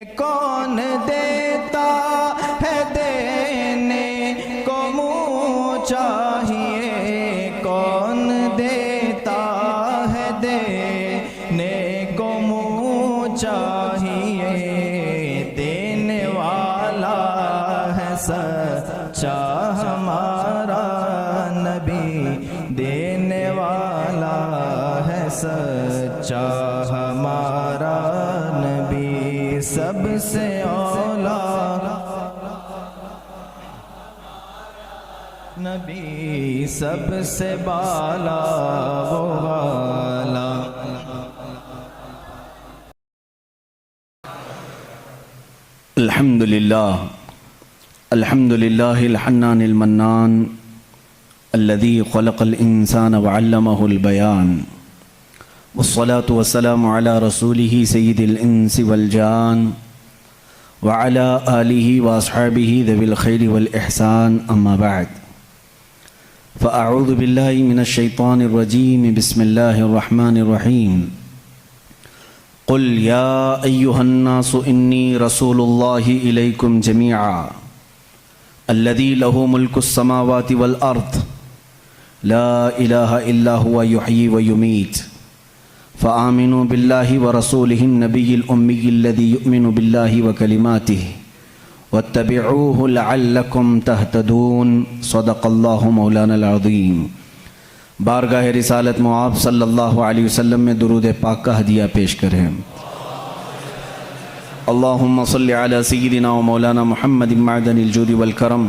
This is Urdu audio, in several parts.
کون دیتا ہے دینے کو منہ چاہیے، کون دیتا ہے دینے کو منہ چاہیے، دینے والا ہے سچا ہمارا نبی، دینے والا ہے سچا ہمارا نبی، سب سے اولا نبی، سب سے بالا وہ والا۔ الحمدللہ الحنان المنان الذي خلق الإنسان وعلمه البيان، والصلاة والسلام على رسوله سيد الإنس والجان وعلى آله وأصحابه ذوي الخير والإحسان، أما بعد، فأعوذ بالله من الشيطان الرجيم، بسم الله الرحمن الرحيم، قل يا أيها الناس إني رسول الله إليكم جميعا الذي له ملك السماوات والأرض لا إله إلا هو يحيي ويميت، فآمنوا بالله ورسوله النبي الأمي الذي يؤمن بالله وكلماته واتبعوه لعلكم تهتدون، صدق الله مولانا العظيم۔ بارگاہ رسالت معاب صلی اللہ علیہ وسلم میں درود پاک کا ہدیہ پیش کریں۔ اللہم صلی علی سیدنا و مولانا محمد معدن الجود والکرم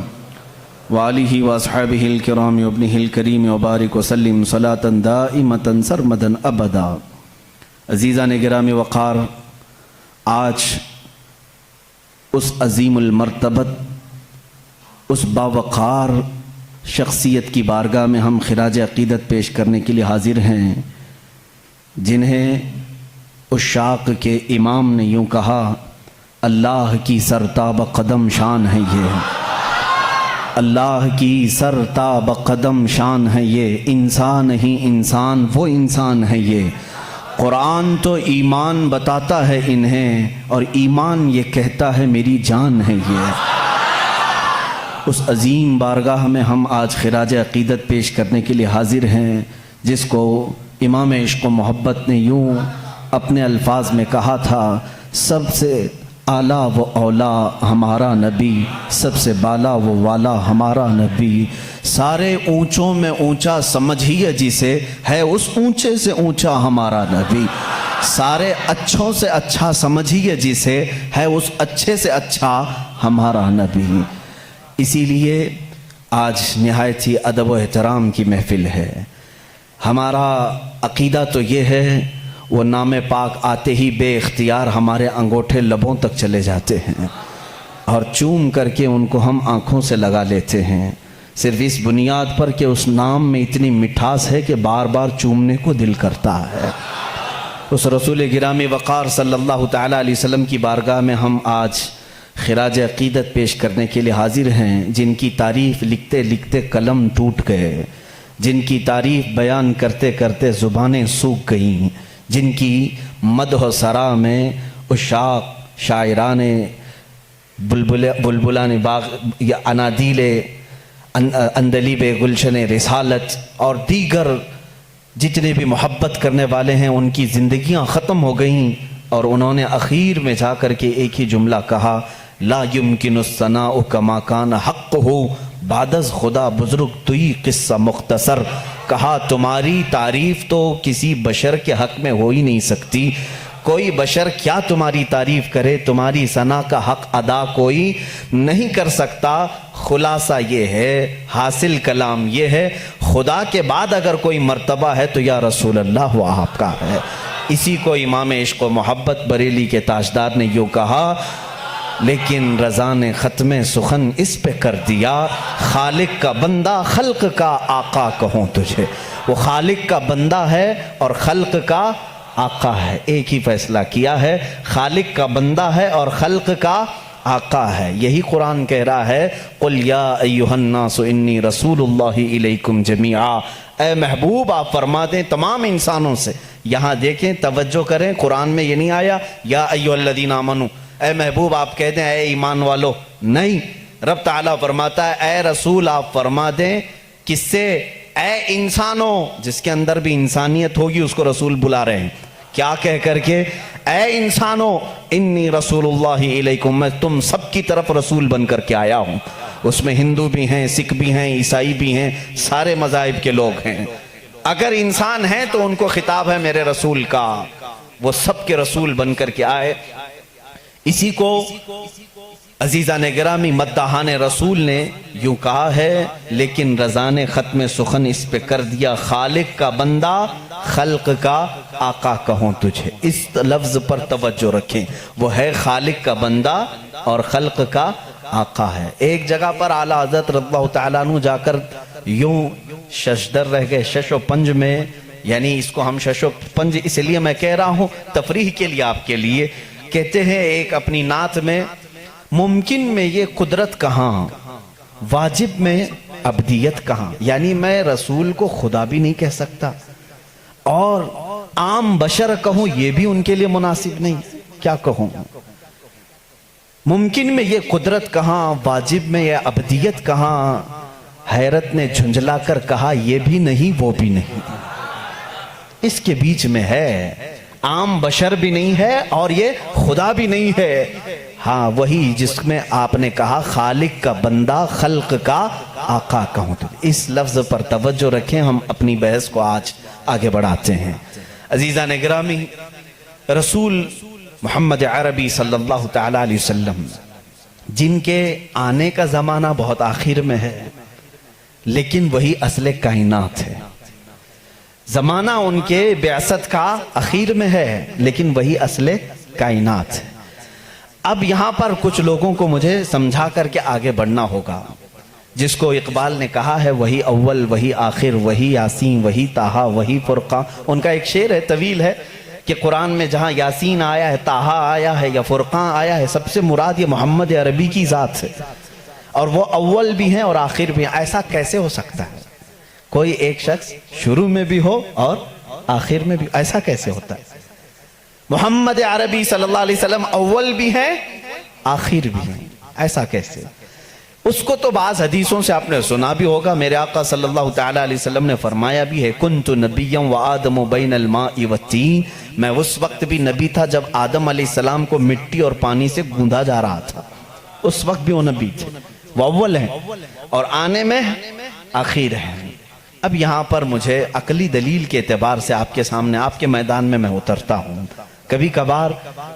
وآلہ واصحابہ الکرام وابنہ الکریم وبارک وسلم صلاة دائمتا سرمدا ابدا۔ عزیزان گرامی وقار، آج اس عظیم المرتبت، اس باوقار شخصیت کی بارگاہ میں ہم خراج عقیدت پیش کرنے کے لیے حاضر ہیں، جنہیں عشاق کے امام نے یوں کہا، اللہ کی سرتاب قدم شان ہے یہ، اللہ کی سرتاب قدم شان ہے یہ، انسان ہی انسان وہ انسان ہے یہ، قرآن تو ایمان بتاتا ہے انہیں اور ایمان یہ کہتا ہے میری جان ہے یہ۔ اس عظیم بارگاہ میں ہم آج خراج عقیدت پیش کرنے کے لیے حاضر ہیں، جس کو امام عشق و محبت نے یوں اپنے الفاظ میں کہا تھا، سب سے اعلیٰ و اولا ہمارا نبی، سب سے بالا و والا ہمارا نبی، سارے اونچوں میں اونچا سمجھیے جسے، ہے اس اونچے سے اونچا ہمارا نبی، سارے اچھوں سے اچھا سمجھیے جسے، ہے اس اچھے سے اچھا ہمارا نبی۔ اسی لیے آج نہایت ہی ادب و احترام کی محفل ہے۔ ہمارا عقیدہ تو یہ ہے، وہ نام پاک آتے ہی بے اختیار ہمارے انگوٹھے لبوں تک چلے جاتے ہیں اور چوم کر کے ان کو ہم آنکھوں سے لگا لیتے ہیں، صرف اس بنیاد پر کہ اس نام میں اتنی مٹھاس ہے کہ بار بار چومنے کو دل کرتا ہے۔ اس رسول گرامی وقار صلی اللہ تعالیٰ علیہ وسلم کی بارگاہ میں ہم آج خراج عقیدت پیش کرنے کے لیے حاضر ہیں، جن کی تعریف لکھتے لکھتے قلم ٹوٹ گئے، جن کی تعریف بیان کرتے کرتے زبانیں سوکھ گئیں، جن کی مدح و ثنا میں عشاق، شاعران بلبلان باغ یا انادیل اندلیب گلشن رسالت اور دیگر جتنے بھی محبت کرنے والے ہیں، ان کی زندگیاں ختم ہو گئیں، اور انہوں نے اخیر میں جا کر کے ایک ہی جملہ کہا، لا یمکن الثناء کما کان حقہ بعد از خدا بزرگ توئی قصہ مختصر، کہا تمہاری تعریف تو کسی بشر کے حق میں ہو ہی نہیں سکتی، کوئی بشر کیا تمہاری تعریف کرے، تمہاری ثنا کا حق ادا کوئی نہیں کر سکتا۔ خلاصہ یہ ہے، حاصل کلام یہ ہے، خدا کے بعد اگر کوئی مرتبہ ہے تو یا رسول اللہ وہ آپ کا ہے۔ اسی کو امام عشق و محبت بریلی کے تاجدار نے یوں کہا، لیکن رضا نے ختم سخن اس پہ کر دیا، خالق کا بندہ خلق کا آقا کہوں تجھے۔ وہ خالق کا بندہ ہے اور خلق کا آقا ہے، ایک ہی فیصلہ کیا ہے، خالق کا بندہ ہے اور خلق کا آقا ہے۔ یہی قرآن کہہ رہا ہے، قل یا ایہا الناس انی رسول اللہ الیکم جمیعا، اے محبوب آپ فرما دیں تمام انسانوں سے۔ یہاں دیکھیں، توجہ کریں، قرآن میں یہ نہیں آیا یا ایھا الذین آمنو، اے محبوب آپ کہہ دیں اے ایمان والو، نہیں، رب تعالیٰ فرماتا ہے اے رسول آپ فرما دیں کس سے؟ اے انسانوں، جس کے اندر بھی انسانیت ہوگی اس کو رسول بلا رہے ہیں، کیا کہہ کر کے؟ اے انسانوں انی رسول اللہ علیکم، میں تم سب کی طرف رسول بن کر کے آیا ہوں۔ اس میں ہندو بھی ہیں، سکھ بھی ہیں، عیسائی بھی ہیں، سارے مذاہب کے لوگ ہیں۔ اگر انسان ہیں تو ان کو خطاب ہے میرے رسول کا، وہ سب کے رسول بن کر کے آئے۔ اسی کو عزیزان گرامی مداحان رسول نے یوں کہا ہے، لیکن رضا نے ختم سخن اس پہ کر دیا، خالق کا بندہ خلق کا آقا کہوں تجھے۔ اس لفظ پر توجہ رکھیں، وہ ہے خالق کا بندہ اور خلق کا آقا ہے۔ ایک جگہ پر اعلیٰ حضرت رضی اللہ تعالیٰ عنہ جا کر یوں ششدر رہ گئے، شش و پنج میں، یعنی اس کو ہم شش و پنج اس لیے میں کہہ رہا ہوں تفریح کے لیے آپ کے لیے، کہتے ہیں ایک اپنی نعت میں، ممکن میں یہ قدرت کہاں، واجب میں عبدیت کہاں، یعنی میں رسول کو خدا بھی نہیں کہہ سکتا اور عام بشر کہوں یہ بھی ان کے لیے مناسب نہیں، کیا کہوں؟ ممکن میں یہ قدرت کہاں، واجب میں یہ عبدیت کہاں، حیرت نے جھنجھلا کر کہا یہ بھی نہیں وہ بھی نہیں، اس کے بیچ میں ہے، عام بشر بھی نہیں ہے اور یہ خدا بھی نہیں ہے، ہاں وہی جس میں آپ نے کہا خالق کا بندہ خلق کا آقا کہوں تو۔ اس لفظ پر توجہ رکھیں، ہم اپنی بحث کو آج آگے بڑھاتے ہیں۔ عزیزان گرامی، رسول محمد عربی صلی اللہ تعالیٰ علیہ وسلم جن کے آنے کا زمانہ بہت آخر میں ہے لیکن وہی اصل کائنات ہے، زمانہ ان کے بعثت کا اخیر میں ہے لیکن وہی اصل کائنات ہے۔ اب یہاں پر کچھ لوگوں کو مجھے سمجھا کر کے آگے بڑھنا ہوگا، جس کو اقبال نے کہا ہے وہی اول وہی آخر وہی یاسین وہی طٰہٰ وہی فرقان۔ ان کا ایک شعر ہے طویل ہے کہ قرآن میں جہاں یاسین آیا ہے، طٰہٰ آیا ہے یا فرقان آیا ہے، سب سے مراد یہ محمد عربی کی ذات ہے، اور وہ اول بھی ہیں اور آخر بھی ہیں۔ ایسا کیسے ہو سکتا ہے کوئی ایک شخص شروع میں بھی ہو اور آخر میں بھی؟ ایسا کیسے ہوتا ہے؟ محمد عربی صلی اللہ علیہ وسلم اول بھی ہیں آخر بھی ہیں، ایسا کیسے؟ اس کو تو بعض حدیثوں سے آپ نے سنا بھی ہوگا، میرے آقا صلی اللہ تعالیٰ علیہ وسلم نے فرمایا بھی ہے، کنت نبیا وآدم بین الماء والطین، میں اس وقت بھی نبی تھا جب آدم علیہ السلام کو مٹی اور پانی سے گوندھا جا رہا تھا، اس وقت بھی وہ نبی تھے، وہ اول ہیں اور آنے میں آخر ہیں۔ اب یہاں پر مجھے عقلی دلیل کے اعتبار سے آپ کے سامنے، آپ کے میدان میں اترتا ہوں۔ کبھی کبھار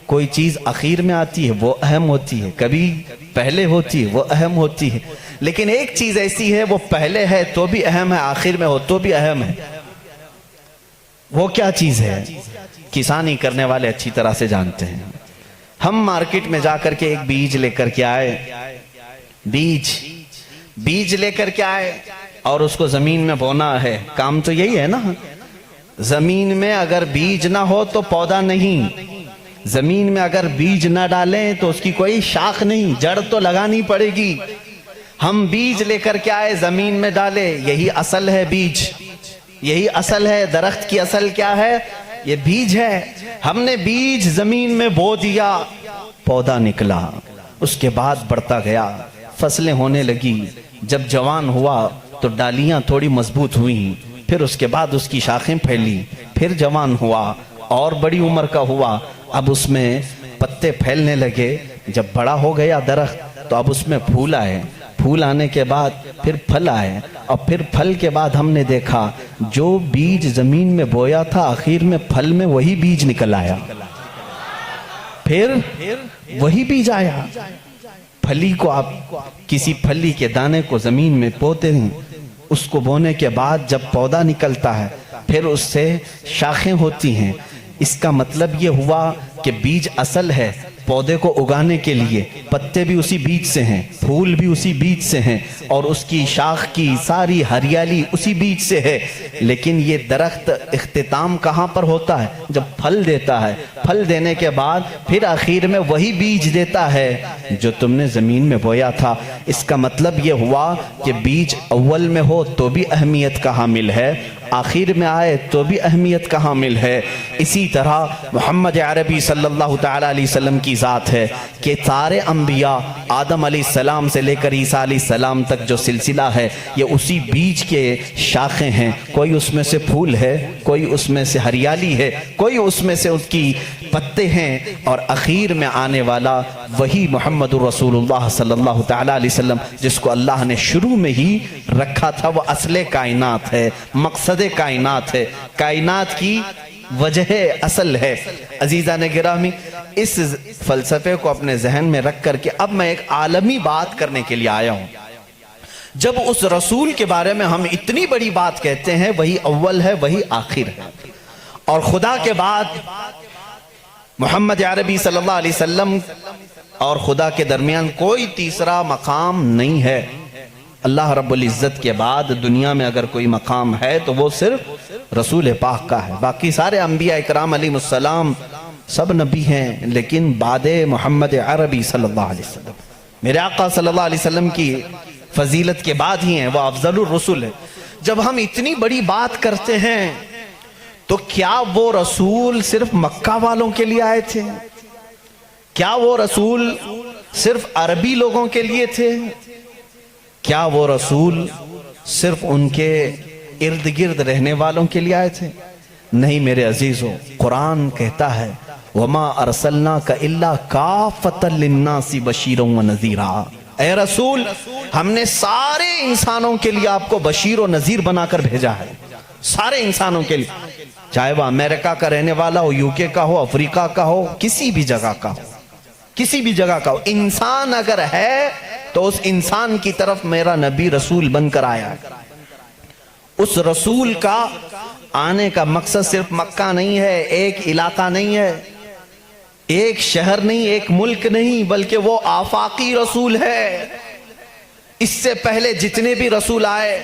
کوئی چیز اخیر میں آتی ہے وہ اہم ہوتی ہے، کبھی پہلے ہوتی ہے وہ اہم ہوتی ہے، لیکن ایک چیز ایسی ہے وہ پہلے ہے تو بھی اہم ہے، آخر میں ہو تو بھی اہم ہے۔ وہ کیا چیز ہے؟ کسانی کرنے والے اچھی طرح سے جانتے ہیں۔ ہم مارکیٹ میں جا کر کے ایک بیج لے کر کے آئے، بیج لے کر کے آئے اور اس کو زمین میں بونا ہے، کام تو یہی ہے نا، زمین میں اگر بیج نہ ہو تو پودا نہیں، زمین میں اگر بیج نہ ڈالیں تو اس کی کوئی شاخ نہیں، جڑ تو لگانی پڑے گی۔ ہم بیج لے کر کے آئے، زمین میں ڈالے، یہی اصل ہے بیج، یہی اصل ہے۔ درخت کی اصل کیا ہے؟ یہ بیج ہے۔ ہم نے بیج زمین میں بو دیا، پودا نکلا، اس کے بعد بڑھتا گیا، فصلیں ہونے لگی، جب جوان ہوا تو ڈالیاں تھوڑی مضبوط ہوئیں، پھر اس کے بعد اس کی شاخیں پھیلی، پھر جوان ہوا اور بڑی عمر کا ہوا، اب اس میں پتے پھیلنے لگے، جب بڑا ہو گیا درخت تو اب اس میں پھول آئے، پھول آنے کے بعد پھر پھل آئے، اور پھر پھل کے بعد ہم نے دیکھا جو بیج زمین میں بویا تھا آخر میں پھل میں وہی بیج نکل آیا، پھر وہی بیج آیا۔ پھلی کو آپ کسی پھلی کے دانے کو زمین میں بوتے ہیں، اس کو بونے کے بعد جب پودا نکلتا ہے پھر اس سے شاخیں ہوتی ہیں، اس کا مطلب یہ ہوا کہ بیج اصل ہے پودے کو اگانے کے لیے، پتے بھی اسی بیج سے ہیں، پھول بھی اسی بیج سے ہیں، اور اس کی شاخ کی ساری ہریالی اسی بیج سے ہے۔ لیکن یہ درخت اختتام کہاں پر ہوتا ہے؟ جب پھل دیتا ہے، پھل دینے کے بعد پھر آخر میں وہی بیج دیتا ہے جو تم نے زمین میں بویا تھا۔ اس کا مطلب یہ ہوا کہ بیج اول میں ہو تو بھی اہمیت کا حامل ہے، آخر میں آئے تو بھی اہمیت کا حامل ہے۔ اسی طرح محمد عربی صلی صلی اللہ تعالیٰ علیہ وسلم کی ذات ہے کہ سارے انبیاء آدم علیہ السلام سے لے کر عیسیٰ علیہ السلام تک جو سلسلہ ہے یہ اسی بیج کے شاخیں ہیں. کوئی اس میں سے پھول ہے, کوئی اس میں سے ہریالی ہے, کوئی اس میں سے اس کی پتے ہیں, اور اخیر میں آنے والا وہی محمد الرسول اللہ صلی اللہ تعالیٰ علیہ وسلم جس کو اللہ نے شروع میں ہی رکھا تھا. وہ اصل کائنات ہے, مقصد کائنات ہے, کائنات کی وجہ اصل ہے. عزیزان گرامی, اس فلسفے کو اپنے ذہن میں رکھ کر کے اب میں ایک عالمی بات کرنے کے لیے آیا ہوں. جب اس رسول کے بارے میں ہم اتنی بڑی بات کہتے ہیں, وہی اول ہے, وہی آخر ہے, اور خدا کے بعد محمد عربی صلی اللہ علیہ وسلم اور خدا کے درمیان کوئی تیسرا مقام نہیں ہے. اللہ رب العزت کے بعد دنیا میں اگر کوئی مقام ہے تو وہ صرف رسول پاک کا ہے. باقی سارے انبیاء اکرام علیہ السلام سب نبی ہیں, لیکن بعد محمد عربی صلی اللہ علیہ وسلم, میرے آقا صلی اللہ علیہ وسلم کی فضیلت کے بعد ہی ہیں, وہ افضل الرسول ہے. جب ہم اتنی بڑی بات کرتے ہیں تو کیا وہ رسول صرف مکہ والوں کے لیے آئے تھے؟ کیا وہ رسول صرف عربی لوگوں کے لیے تھے؟ کیا وہ رسول صرف ان کے ارد گرد رہنے والوں کے لیے آئے تھے؟ نہیں میرے عزیزو, قرآن کہتا ہے وَمَا أَرْسَلْنَاكَ إِلَّا كَافَةً لِلنَّاسِ بَشِيرًا وَنَذِيرًا. اے رسول, ہم نے سارے انسانوں کے لیے آپ کو بشیر و نذیر بنا کر بھیجا ہے. سارے انسانوں کے لیے, چاہے وہ امریکہ کا رہنے والا ہو, UK کا ہو, افریقہ کا ہو, کسی بھی جگہ کا ہو, کسی بھی جگہ کا ہو, انسان اگر ہے تو اس انسان کی طرف میرا نبی رسول بن کر آیا ہے. اس رسول کا آنے کا مقصد صرف مکہ نہیں ہے, ایک علاقہ نہیں ہے, ایک شہر نہیں, ایک ملک نہیں, بلکہ وہ آفاقی رسول ہے. اس سے پہلے جتنے بھی رسول آئے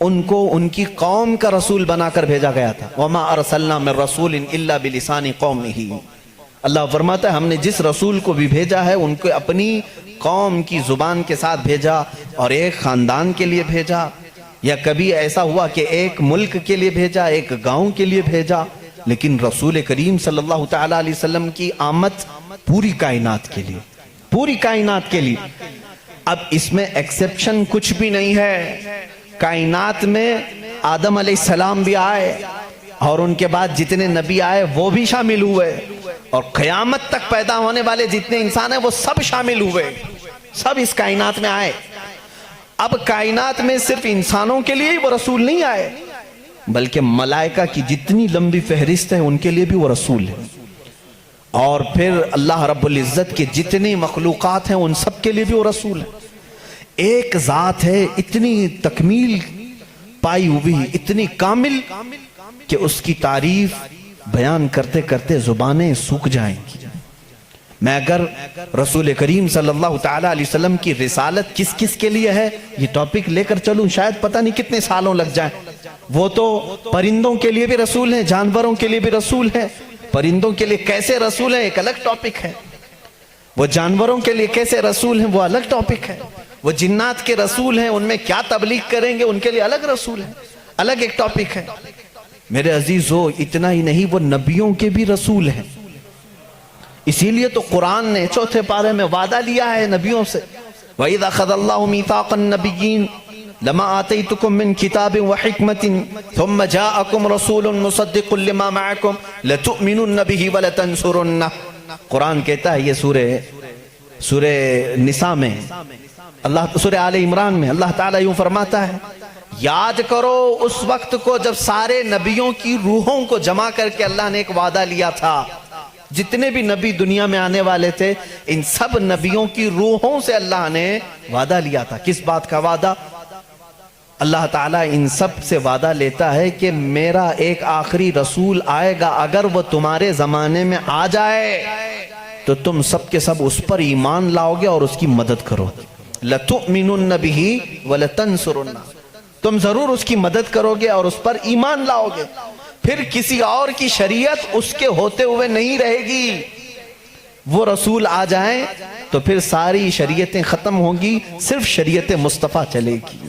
ان کو ان کی قوم کا رسول بنا کر بھیجا گیا تھا. وَمَا أَرْسَلْنَا مِن رَّسُولٍ إِلَّا بِلِسَانِ قَوْمِهِ. اللہ فرماتا ہے ہم نے جس رسول کو بھی بھیجا ہے ان کو اپنی قوم کی زبان کے ساتھ بھیجا, اور ایک خاندان کے لیے بھیجا, یا کبھی ایسا ہوا کہ ایک ملک کے لیے بھیجا, ایک گاؤں کے لیے بھیجا. لیکن رسول کریم صلی اللہ تعالیٰ علیہ وسلم کی آمد پوری کائنات کے لیے, پوری کائنات کے لیے. اب اس میں ایکسپشن کچھ بھی نہیں ہے. کائنات میں آدم علیہ السلام بھی آئے, اور ان کے بعد جتنے نبی آئے وہ بھی شامل ہوئے, اور قیامت تک پیدا ہونے والے جتنے انسان ہیں وہ سب شامل ہوئے, سب اس کائنات میں آئے. اب کائنات میں صرف انسانوں کے لیے ہی وہ رسول نہیں آئے, بلکہ ملائکہ کی جتنی لمبی فہرست ہے ان کے لیے بھی وہ رسول ہے, اور پھر اللہ رب العزت کے جتنی مخلوقات ہیں ان سب کے لیے بھی وہ رسول ہے. ایک ذات ہے اتنی تکمیل پائی ہوئی, اتنی کامل کہ اس کی تعریف بیان کرتے کرتے زبانیں سوکھ جائیں گی. میں اگر رسول کریم صلی اللہ تعالیٰ علیہ وسلم کی رسالت کس کس کے لیے ہے یہ ٹاپک لے کر چلوں, شاید پتہ نہیں کتنے سالوں لگ جائیں. وہ تو پرندوں کے لیے بھی رسول ہیں, جانوروں کے لیے بھی رسول ہیں. پرندوں کے لیے کیسے رسول ہیں ایک الگ ٹاپک ہے, وہ جانوروں کے لیے کیسے رسول ہیں وہ الگ ٹاپک ہے. وہ جنات کے رسول ہیں, ان میں کیا تبلیغ کریں گے ان کے لیے الگ رسول ہے, الگ ایک ٹاپک ہے. میرے عزیزو, اتنا ہی نہیں, وہ نبیوں کے بھی رسول ہیں. اسی لیے تو قرآن نے چوتھے پارے میں وعدہ لیا ہے نبیوں سے, وَإِذَا أَخَذَ اللَّهُ مِيثَاقَ النَّبِيِّينَ لَمَا آتَيْتُكُم مِّن كِتَابٍ وَحِكْمَةٍ ثُمَّ جَاءَكُمْ رَسُولٌ مُصَدِّقٌ لِّمَا مَعَكُمْ لَتُؤْمِنُنَّ بِهِ وَلَتَنصُرُنَّهُ. قرآن کہتا ہے, یہ سورہ نساء میں, اللہ سورہ آل عمران میں اللہ تعالیٰ یوں فرماتا ہے, یاد کرو اس وقت کو جب سارے نبیوں کی روحوں کو جمع کر کے اللہ نے ایک وعدہ لیا تھا. جتنے بھی نبی دنیا میں آنے والے تھے ان سب نبیوں کی روحوں سے اللہ نے وعدہ لیا تھا. کس بات کا وعدہ؟ اللہ تعالیٰ ان سب سے وعدہ لیتا ہے کہ میرا ایک آخری رسول آئے گا, اگر وہ تمہارے زمانے میں آ جائے تو تم سب کے سب اس پر ایمان لاؤ گے اور اس کی مدد کرو. لَتُؤْمِنُنَّ بِهِ وَلَتَنْصُرُنَّهُ. تم ضرور اس کی مدد کرو گے اور اس پر ایمان لاؤ گے. پھر کسی اور کی شریعت اس کے ہوتے ہوئے نہیں رہے گی. وہ رسول آ جائیں تو پھر ساری شریعتیں ختم ہوں گی, صرف شریعت مصطفیٰ چلے گی.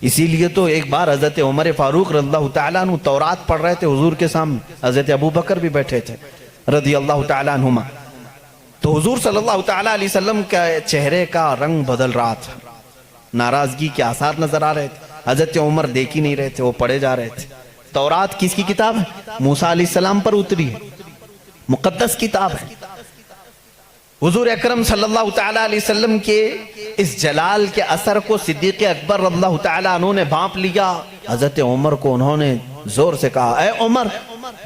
اسی لیے تو ایک بار حضرت عمر فاروق رضی اللہ تعالیٰ عنہ تورات پڑھ رہے تھے حضور کے سامنے, حضرت ابو بکر بھی بیٹھے تھے, رضی اللہ تعالیٰ عنہما. تو حضور صلی اللہ تعالیٰ علیہ وسلم کا چہرے کا رنگ بدل رہا تھا, ناراضگی کے آثار نظر آ رہے تھے. حضرت عمر دیکھ ہی نہیں رہے تھے, وہ پڑھے جا رہے تھے. تورات کس کی کتاب ہے؟ موسیٰ علیہ السلام پر اتری ہے, مقدس کتاب ہے. حضور اکرم صلی اللہ تعالیٰ علیہ وسلم کے اس جلال کے اثر کو صدیق اکبر رضی اللہ تعالیٰ عنہ نے بھانپ لیا. حضرت عمر کو انہوں نے زور سے کہا, اے عمر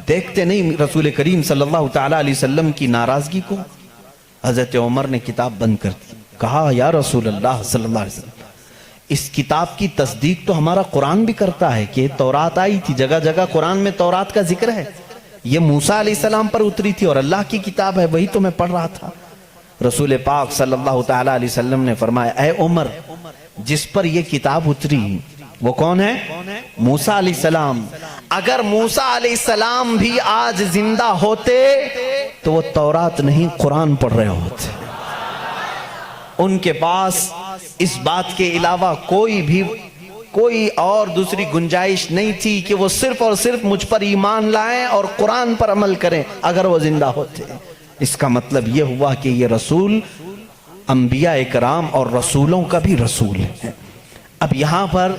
دیکھتے نہیں رسول کریم صلی اللہ تعالیٰ علیہ وسلم کی ناراضگی کو؟ حضرت عمر نے کتاب بند کر دی. کہا, یا رسول اللہ صلی اللہ علیہ وسلم, اس کتاب کی تصدیق تو ہمارا قرآن بھی کرتا ہے کہ تورات آئی تھی, جگہ جگہ قرآن میں تورات کا ذکر ہے. یہ موسیٰ علیہ السلام پر اتری تھی اور اللہ کی کتاب ہے, وہی تو میں پڑھ رہا تھا. رسول پاک صلی اللہ تعالیٰ علیہ وسلم نے فرمایا, اے عمر جس پر یہ کتاب اتری وہ کون ہے؟ موسیٰ علیہ السلام. اگر موسیٰ علیہ السلام بھی آج زندہ ہوتے تو وہ تورات نہیں قرآن پڑھ رہے ہوتے. ان کے پاس اس بات کے علاوہ کوئی اور دوسری گنجائش نہیں تھی کہ وہ صرف اور صرف مجھ پر ایمان لائیں اور قرآن پر عمل کریں اگر وہ زندہ ہوتے. اس کا مطلب یہ ہوا کہ یہ رسول انبیاء اکرام اور رسولوں کا بھی رسول ہے. اب یہاں پر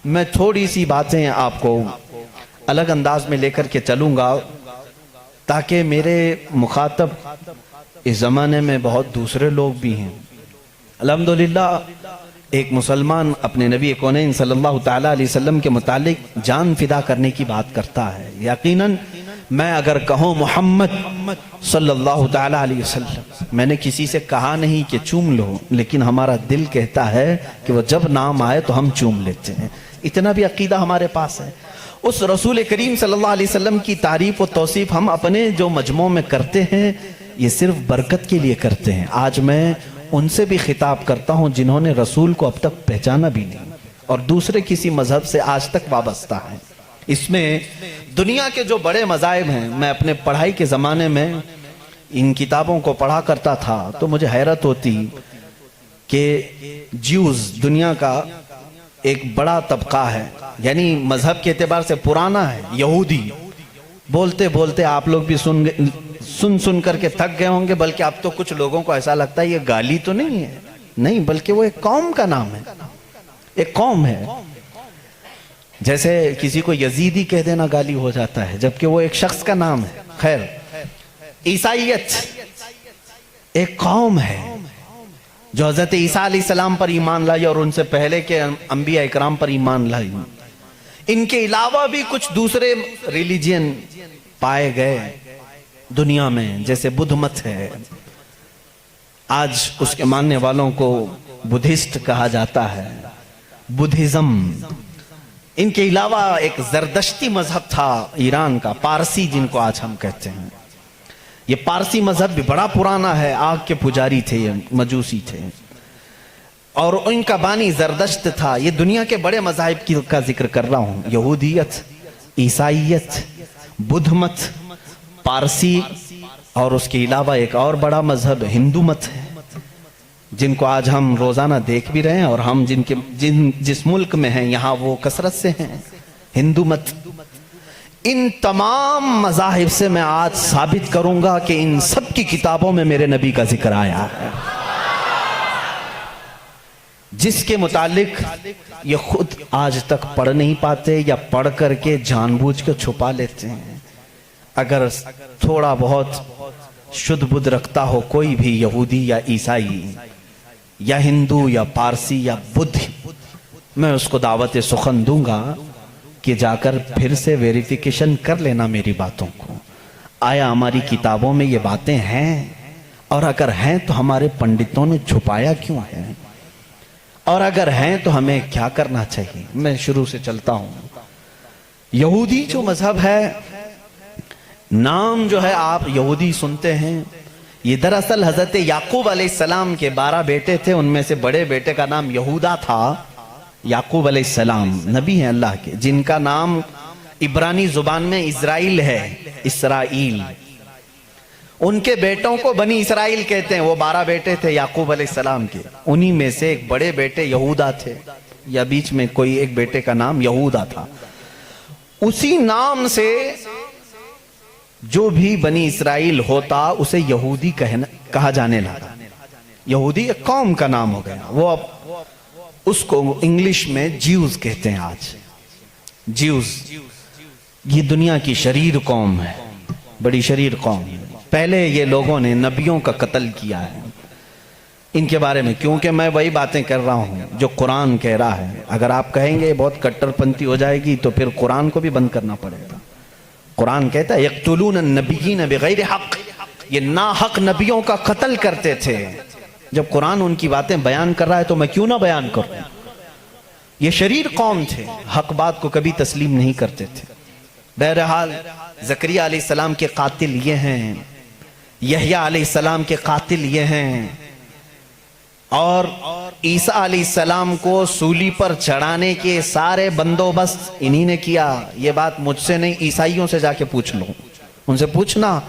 میں تھوڑی سی باتیں آپ کو الگ انداز میں لے کر کے چلوں گا تاکہ میرے مخاطب اس زمانے میں بہت دوسرے لوگ بھی ہیں. الحمدللہ ایک مسلمان اپنے نبی کونین صلی اللہ تعالیٰ علیہ وسلم کے متعلق جان فدا کرنے کی بات کرتا ہے. یقیناً میں اگر کہوں محمد صلی اللہ تعالیٰ علیہ وسلم, میں نے کسی سے کہا نہیں کہ چوم لو, لیکن ہمارا دل کہتا ہے کہ وہ جب نام آئے تو ہم چوم لیتے ہیں. اتنا بھی عقیدہ ہمارے پاس ہے. اس رسول کریم صلی اللہ علیہ وسلم کی تعریف و توصیف ہم اپنے جو مجموع میں کرتے ہیں یہ صرف برکت کے لیے کرتے ہیں. آج میں ان سے بھی خطاب کرتا ہوں جنہوں نے رسول کو اب تک پہچانا بھی نہیں اور دوسرے کسی مذہب سے آج تک وابستہ ہیں. اس میں دنیا کے جو بڑے مذاہب ہیں, میں اپنے پڑھائی کے زمانے میں ان کتابوں کو پڑھا کرتا تھا تو مجھے حیرت ہوتی کہ جیوز دنیا کا ایک بڑا طبقہ ہے, یعنی مذہب کے اعتبار سے پرانا ہے. یہودی بولتے بولتے آپ لوگ بھی سن کر کے تھک گئے ہوں گے, بلکہ اب تو کچھ لوگوں کو ایسا لگتا ہے یہ گالی تو نہیں ہے, نہیں بلکہ وہ ایک قوم کا نام ہے, ایک قوم ہے. جیسے کسی کو یزیدی کہہ دینا گالی ہو جاتا ہے جبکہ وہ ایک شخص کا نام ہے. خیر, عیسائیت ایک قوم ہے جو حضرت عیسیٰ علیہ السلام پر ایمان لائی اور ان سے پہلے کے انبیاء اکرام پر ایمان لائی. ان کے علاوہ بھی کچھ دوسرے ریلیجین پائے گئے دنیا میں, جیسے بدھ مت ہے, آج اس کے ماننے والوں کو بدھسٹ کہا جاتا ہے, بدھزم. ان کے علاوہ ایک زردشتی مذہب تھا ایران کا, پارسی جن کو آج ہم کہتے ہیں. یہ پارسی مذہب بھی بڑا پرانا ہے, آگ کے پجاری تھے, مجوسی تھے اور ان کا بانی زردشت تھا. یہ دنیا کے بڑے مذاہب کا ذکر کر رہا ہوں. یہودیت, عیسائیت, بدھ مت, پارسی اور اس کے علاوہ ایک اور بڑا مذہب ہندو مت ہے جن کو آج ہم روزانہ دیکھ بھی رہے ہیں اور ہم جس ملک میں ہیں یہاں وہ کثرت سے ہیں, ہندو مت. ان تمام مذاہب سے میں آج ثابت کروں گا کہ ان سب کی کتابوں میں میرے نبی کا ذکر آیا ہے, جس کے متعلق یہ خود آج تک پڑھ نہیں پاتے یا پڑھ کر کے جان بوجھ کے چھپا لیتے ہیں. اگر تھوڑا بہت شدھ بدھ رکھتا ہو کوئی بھی یہودی یا عیسائی یا ہندو یا پارسی یا بدھ, میں اس کو دعوت سخن دوں گا کہ جا کر پھر سے ویریفیکیشن کر لینا میری باتوں کو. آیا ہماری کتابوں میں یہ باتیں ہیں, اور اگر ہیں تو ہمارے پنڈتوں نے چھپایا کیوں ہے, اور اگر ہیں تو ہمیں کیا کرنا چاہیے. میں شروع سے چلتا ہوں. یہودی جو مذہب ہے, نام جو ہے آپ یہودی سنتے ہیں, یہ دراصل حضرت یعقوب علیہ السلام کے 12 بیٹے تھے, ان میں سے بڑے بیٹے کا نام یہودا تھا. یعقوب علیہ السلام نبی ہیں اللہ کے, جن کا نام عبرانی زبان میں اسرائیل ہے, اسرائیل. ان کے بیٹوں کو بنی اسرائیل کہتے ہیں. وہ 12 بیٹے تھے یعقوب علیہ السلام کے, انہی میں سے ایک بڑے بیٹے یہودا تھے, یا بیچ میں کوئی ایک بیٹے کا نام یہودا تھا. اسی نام سے جو بھی بنی اسرائیل ہوتا اسے یہودی کہا جانے لگا. یہودی ایک قوم کا نام ہو گیا. وہ اب اس کو انگلش میں جیوز کہتے ہیں. آج جیوز یہ دنیا کی شریر قوم ہے, بڑی شریر قوم. پہلے یہ لوگوں نے نبیوں کا قتل کیا ہے. ان کے بارے میں کیونکہ میں وہی باتیں کر رہا ہوں جو قرآن کہہ رہا ہے. اگر آپ کہیں گے بہت کٹر پنتھی ہو جائے گی تو پھر قرآن کو بھی بند کرنا پڑے گا. قرآن کہتا ہے یقتلون النبیین بغیر حق, یہ ناحق نبیوں کا قتل کرتے تھے. جب قرآن ان کی باتیں بیان کر رہا ہے تو میں کیوں نہ بیان کروں. یہ شریر قوم تھے, حق بات کو کبھی تسلیم نہیں کرتے تھے. بہرحال زکریا علیہ السلام کے قاتل یہ ہیں, یحییٰ علیہ السلام کے قاتل یہ ہیں, اور عیسیٰ علیہ السلام کو سولی پر چڑھانے کے سارے بندوبست انہی نے کیا. یہ بات مجھ سے نہیں, عیسائیوں سے جا کے پوچھ لو. ان سے پوچھنا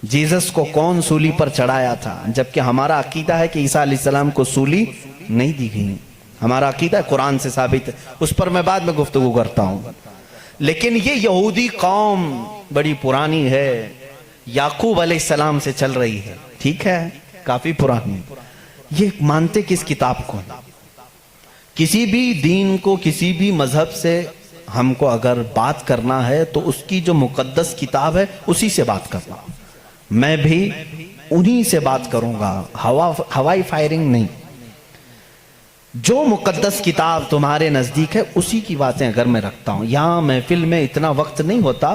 جیزس کو کون سولی پر چڑھایا تھا, جبکہ ہمارا عقیدہ ہے کہ عیسیٰ علیہ السلام کو سولی نہیں دی گئی. ہمارا عقیدہ ہے, قرآن سے ثابت ہے, اس پر میں بعد میں گفتگو کرتا ہوں. لیکن یہ یہودی قوم بڑی پرانی ہے, یعقوب علیہ السلام سے چل رہی ہے. ٹھیک ہے, کافی پرانی. یہ مانتے کس کتاب کو؟ کسی بھی دین کو, کسی بھی مذہب سے ہم کو اگر بات کرنا ہے تو اس کی جو مقدس کتاب ہے اسی سے بات کرنا. میں بھی انہی سے بات کروں گا, ہوائی فائرنگ نہیں. جو مقدس کتاب تمہارے نزدیک ہے اسی کی باتیں اگر میں رکھتا ہوں. یہاں محفل میں اتنا وقت نہیں ہوتا,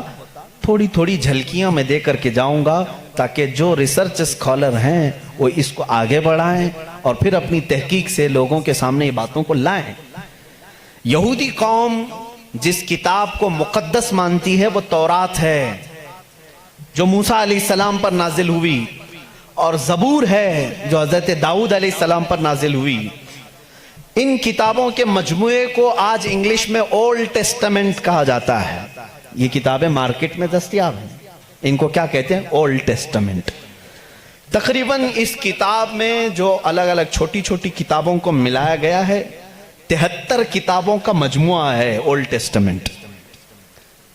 تھوڑی تھوڑی جھلکیاں میں دے کر کے جاؤں گا تاکہ جو ریسرچ اسکالر ہیں وہ اس کو آگے بڑھائیں اور پھر اپنی تحقیق سے لوگوں کے سامنے یہ باتوں کو لائیں. یہودی قوم جس کتاب کو مقدس مانتی ہے وہ تورات ہے جو موسیٰ علیہ السلام پر نازل ہوئی, اور زبور ہے جو حضرت داؤد علیہ السلام پر نازل ہوئی. ان کتابوں کے مجموعے کو آج انگلش میں اولڈ ٹیسٹمنٹ کہا جاتا ہے. یہ کتابیں مارکیٹ میں دستیاب ہیں, ان کو کیا کہتے ہیں؟ Old testament. تقریباً اس کتاب میں جو الگ الگ چھوٹی چھوٹی کتابوں کو ملایا گیا ہے 73 کتابوں کا مجموعہ ہے اولڈ ٹیسٹمنٹ.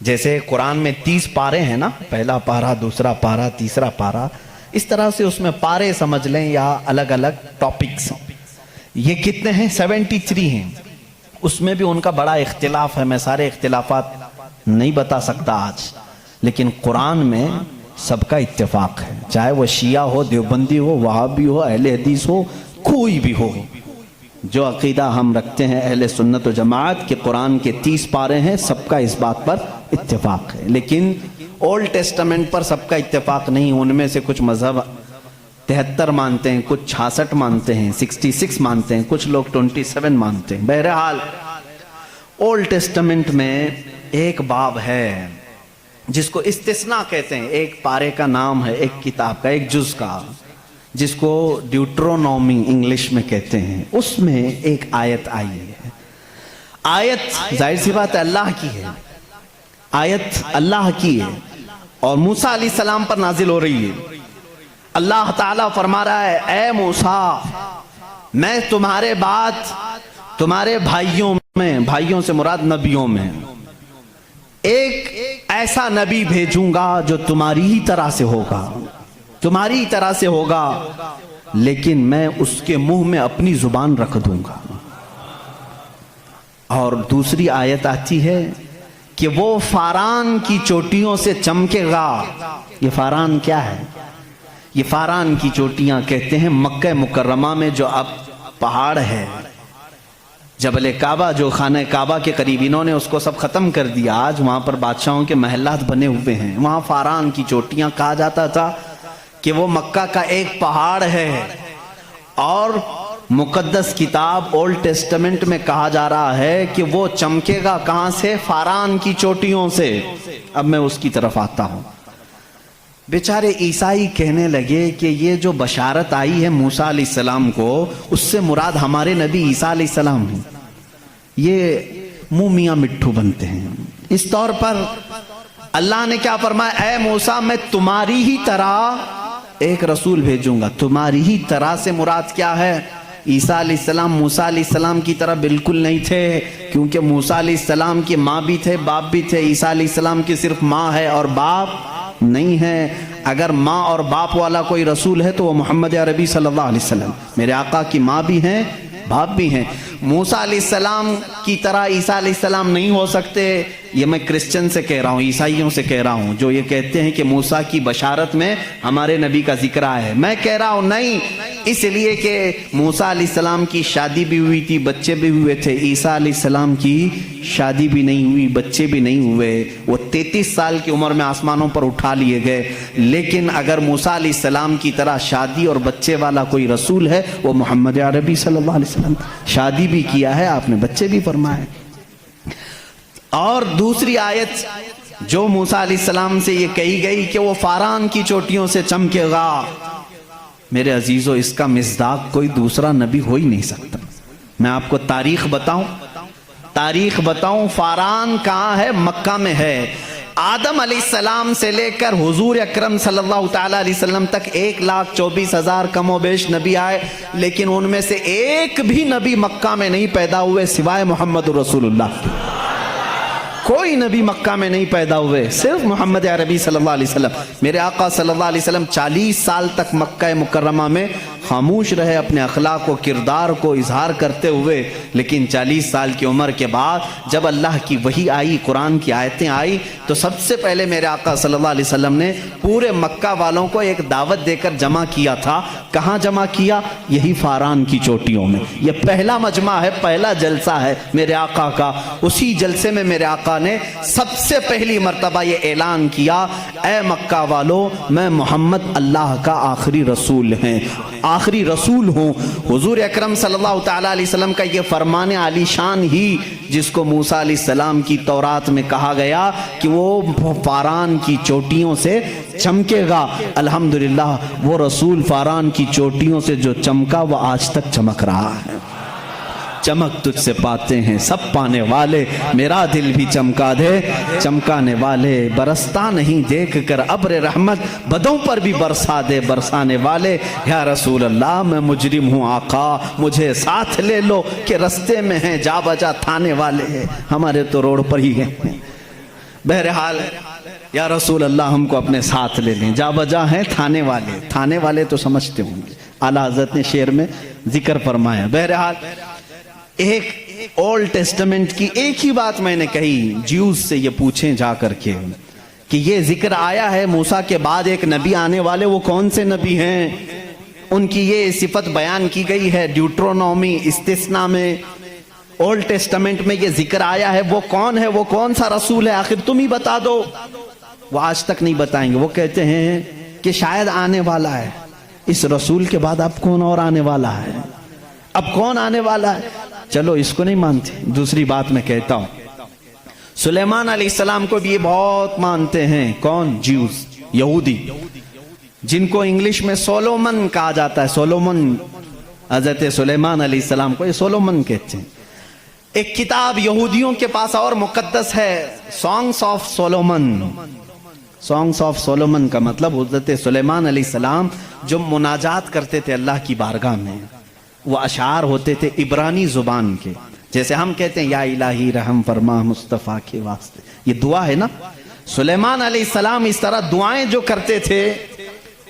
جیسے قرآن میں 30 پارے ہیں نا, پہلا پارا, دوسرا پارا, تیسرا پارا, اس طرح سے اس میں پارے سمجھ لیں یا الگ الگ ٹاپکس. یہ کتنے ہیں؟ 73 ہیں. اس میں بھی ان کا بڑا اختلاف ہے, میں سارے اختلافات نہیں بتا سکتا آج, لیکن قرآن میں سب کا اتفاق ہے, چاہے وہ شیعہ ہو, دیوبندی ہو, وہابی ہو, اہل حدیث ہو, کوئی بھی ہو. جو عقیدہ ہم رکھتے ہیں اہل سنت و جماعت کہ قرآن کے 30 پارے ہیں, سب کا اس بات پر اتفاق ہے. لیکن اولڈ ٹیسٹمنٹ پر سب کا اتفاق نہیں. ان میں سے کچھ مذہب 73 مانتے ہیں, کچھ 66 مانتے ہیں, 66 مانتے ہیں, کچھ لوگ 27 مانتے ہیں. بہرحال اولڈ ٹیسٹمنٹ میں ایک باب ہے جس کو استثناء کہتے ہیں. ایک پارے کا نام ہے, ایک کتاب کا, ایک جز کا, جس کو ڈیوٹرونومی انگلش میں کہتے ہیں. اس میں ایک آیت آئی ہے. آیت ظاہر سی بات ہے اللہ کی ہے, آیت اللہ کی ہے اور موسیٰ علیہ السلام پر نازل ہو رہی ہے. اللہ تعالیٰ فرما رہا ہے, اے موسیٰ میں تمہارے بعد تمہارے بھائیوں میں, بھائیوں سے مراد نبیوں میں, ایک ایسا نبی بھیجوں گا جو تمہاری ہی طرح سے ہوگا, تمہاری ہی طرح سے ہوگا, لیکن میں اس کے منہ میں اپنی زبان رکھ دوں گا. اور دوسری آیت آتی ہے کہ وہ فاران کی چوٹیوں سے چمکے گا. یہ فاران کیا ہے؟ یہ فاران کی چوٹیاں کہتے ہیں مکہ مکرمہ میں جو اب پہاڑ ہے, جبل کعبہ جو خانہ کعبہ کے قریب, انہوں نے اس کو سب ختم کر دیا. آج وہاں پر بادشاہوں کے محلات بنے ہوئے ہیں. وہاں فاران کی چوٹیاں کہا جاتا تھا کہ وہ مکہ کا ایک پہاڑ ہے. اور مقدس کتاب اولڈ ٹیسٹمنٹ میں کہا جا رہا ہے کہ وہ چمکے گا کہاں سے؟ فاران کی چوٹیوں سے. اب میں اس کی طرف آتا ہوں. بیچارے عیسائی کہنے لگے کہ یہ جو بشارت آئی ہے موسیٰ علیہ السلام کو, اس سے مراد ہمارے نبی عیسیٰ علیہ السلام ہیں. یہ منہ میاں مٹھو بنتے ہیں. اس طور پر اللہ نے کیا فرمایا, اے موسیٰ میں تمہاری ہی طرح ایک رسول بھیجوں گا. تمہاری ہی طرح سے مراد کیا ہے؟ عیسیٰ علیہ السلام موسیٰ علیہ السلام کی طرح بالکل نہیں تھے, کیونکہ موسیٰ علیہ السلام کی ماں بھی تھے, باپ بھی تھے. عیسیٰ علیہ السلام کی صرف ماں ہے اور باپ نہیں ہے. اگر ماں اور باپ والا کوئی رسول ہے تو وہ محمد عربی صلی اللہ علیہ وسلم. میرے آقا کی ماں بھی ہیں باپ بھی ہیں. موسیٰ علیہ السلام کی طرح عیسیٰ علیہ السلام نہیں ہو سکتے. یہ میں کرسچن سے کہہ رہا ہوں, عیسائیوں سے کہہ رہا ہوں, جو یہ کہتے ہیں کہ موسیٰ کی بشارت میں ہمارے نبی کا ذکر آیا ہے. میں کہہ رہا ہوں نہیں, اس لیے کہ موسیٰ علیہ السلام کی شادی بھی ہوئی تھی, بچے بھی ہوئے تھے. عیسیٰ علیہ السلام کی شادی بھی نہیں ہوئی, بچے بھی نہیں ہوئے. وہ 33 سال کی عمر میں آسمانوں پر اٹھا لیے گئے. لیکن اگر موسیٰ علیہ السلام کی طرح شادی اور بچے والا کوئی رسول ہے وہ محمد عربی صلی اللہ علیہ وسلم. شادی بھی کیا ہے آپ نے, بچے بھی فرمائے. اور دوسری آیت جو موسیٰ علیہ السلام سے یہ کہی گئی کہ وہ فاران کی چوٹیوں سے چمکے گا, میرے عزیزو اس کا مصداق کوئی دوسرا نبی ہو ہی نہیں سکتا. میں آپ کو تاریخ بتاؤں, فاران کہاں ہے؟ مکہ میں ہے. آدم علیہ السلام سے لے کر حضور اکرم صلی اللہ تعالی علیہ وسلم تک 1,24,000 کم و بیش نبی آئے, لیکن ان میں سے ایک بھی نبی مکہ میں نہیں پیدا ہوئے سوائے محمد رسول اللہ کے. کوئی نبی مکہ میں نہیں پیدا ہوئے, صرف محمد عربی صلی اللہ علیہ وسلم. میرے آقا صلی اللہ علیہ وسلم 40 سال تک مکہ مکرمہ میں خاموش رہے, اپنے اخلاق و کردار کو اظہار کرتے ہوئے. لیکن 40 سال کی عمر کے بعد جب اللہ کی وحی آئی, قرآن کی آیتیں آئی, تو سب سے پہلے میرے آقا صلی اللہ علیہ وسلم نے پورے مکہ والوں کو ایک دعوت دے کر جمع کیا تھا. کہاں جمع کیا؟ یہی فاران کی چوٹیوں میں. یہ پہلا مجمع ہے, پہلا جلسہ ہے میرے آقا کا. اسی جلسے میں میرے آقا نے سب سے پہلی مرتبہ یہ اعلان کیا, اے مکہ والو, میں محمد اللہ کا آخری رسول ہوں. حضور اکرم صلی اللہ تعالی علیہ وسلم کا یہ فرمان عالی شان ہی, جس کو موسیٰ علیہ السلام کی تورات میں کہا گیا کہ وہ فاران کی چوٹیوں سے چمکے گا, الحمدللہ وہ رسول فاران کی چوٹیوں سے جو چمکا وہ آج تک چمک رہا ہے. چمک تجھ سے پاتے ہیں سب پانے والے, میرا دل بھی چمکا دے چمکانے والے. برستا نہیں دیکھ کر ابر رحمت, بدوں پر بھی برسا دے برسانے والے. یا رسول اللہ میں مجرم ہوں آقا, مجھے ساتھ لے لو کہ رستے میں ہیں جا بجا تھانے والے. ہمارے تو روڈ پر ہی ہیں. بہرحال یا رسول اللہ ہم کو اپنے ساتھ لے لیں, جا بجا ہیں تھانے والے تو سمجھتے ہوں گے. اعلیٰ حضرت نے شعر میں ذکر فرمایا. بہرحال ایک اولڈ ٹیسٹمنٹ کی ایک ہی بات میں نے کہی, جیوز سے یہ پوچھیں جا کر کے کہ یہ ذکر آیا ہے موسیٰ کے بعد ایک نبی آنے والے, وہ کون سے نبی ہیں؟ ان کی یہ صفت بیان کی گئی ہے ڈیوٹرونومی استثناء میں. اولڈ ٹیسٹمنٹ میں یہ ذکر آیا ہے, وہ کون ہے, وہ کون سا رسول ہے, آخر تم ہی بتا دو. وہ آج تک نہیں بتائیں گے. وہ کہتے ہیں کہ شاید آنے والا ہے, اس رسول کے بعد اب کون اور آنے والا ہے, اب کون آنے والا ہے. چلو اس کو نہیں مانتے. دوسری بات میں کہتا ہوں, سلیمان علیہ السلام کو بھی یہ بہت مانتے ہیں. کون؟ جیوز, یہودی, جن کو انگلش میں سولومن کہا جاتا ہے. سولومن, حضرت سلیمان علیہ السلام کو یہ سولومن کہتے ہیں. ایک کتاب یہودیوں کے پاس اور مقدس ہے, songs of Solomon. Songs of Solomon کا مطلب حضرت سلیمان علیہ السلام جو مناجات کرتے تھے اللہ کی بارگاہ میں, وہ اشعار ہوتے تھے عبرانی زبان کے. جیسے ہم کہتے ہیں یا الہی رحم فرما مصطفیٰ کے واسطے, یہ دعا ہے نا. سلیمان علیہ السلام اس طرح دعائیں جو کرتے تھے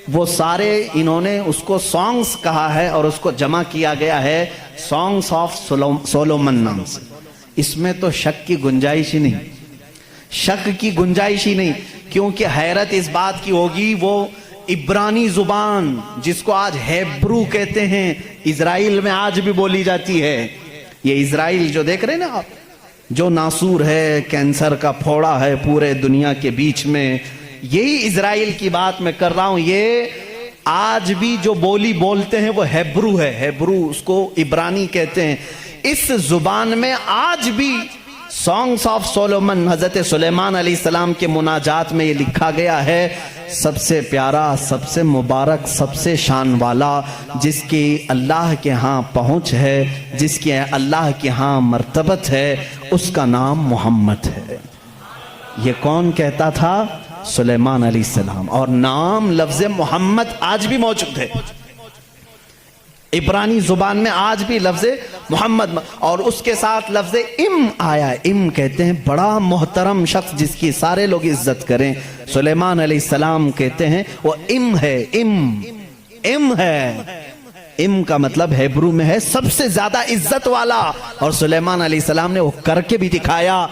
وہ سارے انہوں نے اس کو سانگز کہا ہے, اور اس کو جمع کیا گیا ہے سانگس آف سولومن نام سے. اس میں تو شک کی گنجائش ہی نہیں, کیونکہ حیرت اس بات کی ہوگی وہ عبرانی زبان جس کو آج ہیبرو کہتے ہیں, اسرائیل میں آج بھی بولی جاتی ہے. یہ اسرائیل جو دیکھ رہے ہیں نا آپ, جو ناسور ہے, کینسر کا پھوڑا ہے پورے دنیا کے بیچ میں, یہی اسرائیل کی بات میں کر رہا ہوں. یہ آج بھی جو بولی بولتے ہیں وہ ہیبرو ہے, ہیبرو اس کو عبرانی کہتے ہیں. اس زبان میں آج بھی سانگس آف سولومن حضرت سلیمان علیہ السلام کے مناجات میں یہ لکھا گیا ہے, سب سے پیارا, سب سے مبارک, سب سے شان والا, جس کی اللہ کے ہاں پہنچ ہے, جس کی اللہ کے ہاں مرتبت ہے, اس کا نام محمد ہے. یہ کون کہتا تھا؟ سلیمان علیہ السلام. اور نام لفظ محمد آج بھی موجود ہے عبرانی زبان میں, آج بھی لفظ محمد، اور اس کے ساتھ لفظ ام آیا. ام کہتے ہیں بڑا محترم شخص جس کی سارے لوگ عزت کریں. سلیمان علیہ السلام کہتے ہیں وہ ام ہے. ام ہے. ام کا مطلب ہیبرو میں ہے سب سے زیادہ عزت والا. اور سلیمان علیہ السلام نے وہ کر کے بھی دکھایا.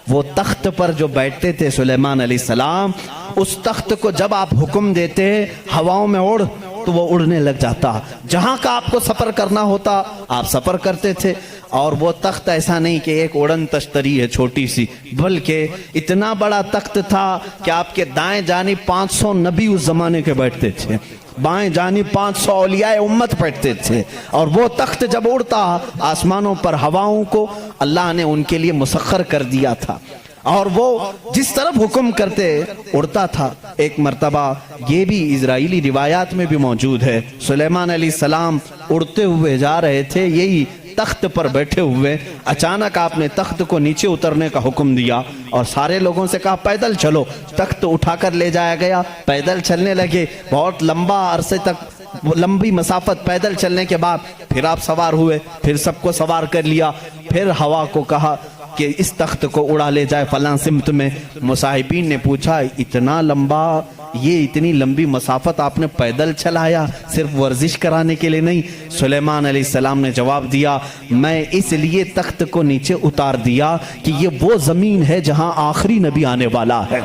وہ تخت پر جو بیٹھتے تھے سلیمان علیہ السلام، اس تخت کو جب آپ حکم دیتے ہواؤں میں اڑ تو وہ اڑنے لگ جاتا. جہاں کا آپ کو سفر کرنا ہوتا آپ سفر کرتے تھے. اور وہ تخت ایسا نہیں کہ ایک اڑن تشتری ہے چھوٹی سی، بلکہ اتنا بڑا تخت تھا کہ آپ کے دائیں جانب 500 نبی اس زمانے کے بیٹھتے تھے، بائیں جانب 500 اولیاء امت بیٹھتے تھے. اور وہ تخت جب اڑتا آسمانوں پر ہواؤں کو اللہ نے ان کے لیے مسخر کر دیا تھا، اور وہ جس طرف حکم کرتے اڑتا تھا. ایک مرتبہ یہ بھی اسرائیلی روایات میں بھی موجود ہے، سلیمان علیہ السلام اڑتے ہوئے جا رہے تھے یہی تخت پر بیٹھے ہوئے. اچانک آپ نے تخت کو نیچے اترنے کا حکم دیا اور سارے لوگوں سے کہا پیدل چلو. تخت اٹھا کر لے جایا گیا، پیدل چلنے لگے. بہت لمبا عرصے تک لمبی مسافت پیدل چلنے کے بعد پھر آپ سوار ہوئے، پھر سب کو سوار کر لیا. پھر ہوا کو کہا کہ اس تخت کو اڑا لے جائے فلاں سمت میں. مصاحبین نے پوچھا اتنا لمبا، یہ اتنی لمبی مسافت آپ نے پیدل چلایا صرف ورزش کرانے کے لیے نہیں؟ سلیمان علیہ السلام نے جواب دیا میں اس لیے تخت کو نیچے اتار دیا کہ یہ وہ زمین ہے جہاں آخری نبی آنے والا ہے.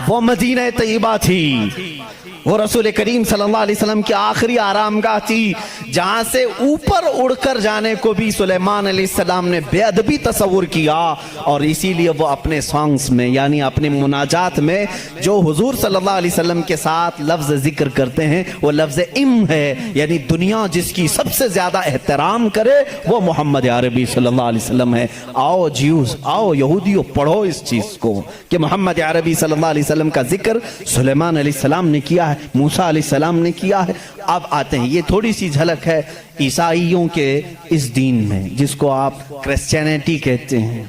وہ مدینہ طیبہ تھی، وہ رسول کریم صلی اللہ علیہ وسلم کی آخری آرام گاہ تھی، جہاں سے اوپر اڑ کر جانے کو بھی سلیمان علیہ السلام نے بے ادبی تصور کیا. اور اسی لیے وہ اپنے سانگز میں یعنی اپنے مناجات میں جو حضور صلی اللہ علیہ وسلم کے ساتھ لفظ ذکر کرتے ہیں وہ لفظ ام ہے. یعنی دنیا جس کی سب سے زیادہ احترام کرے وہ محمد عربی صلی اللہ علیہ وسلم ہے. آؤ جیوز، آؤ یہودیوں، پڑھو اس چیز کو کہ محمد عربی صلی اللہ علیہ وسلم کا ذکر سلیمان علیہ السلام نے کیا ہے، موسیٰ علیہ السلام نے کیا ہے. اب آتے ہیں، یہ تھوڑی سی جھلک ہے عیسائیوں کے اس دین میں جس کو آپ کرسچینٹی کہتے ہیں،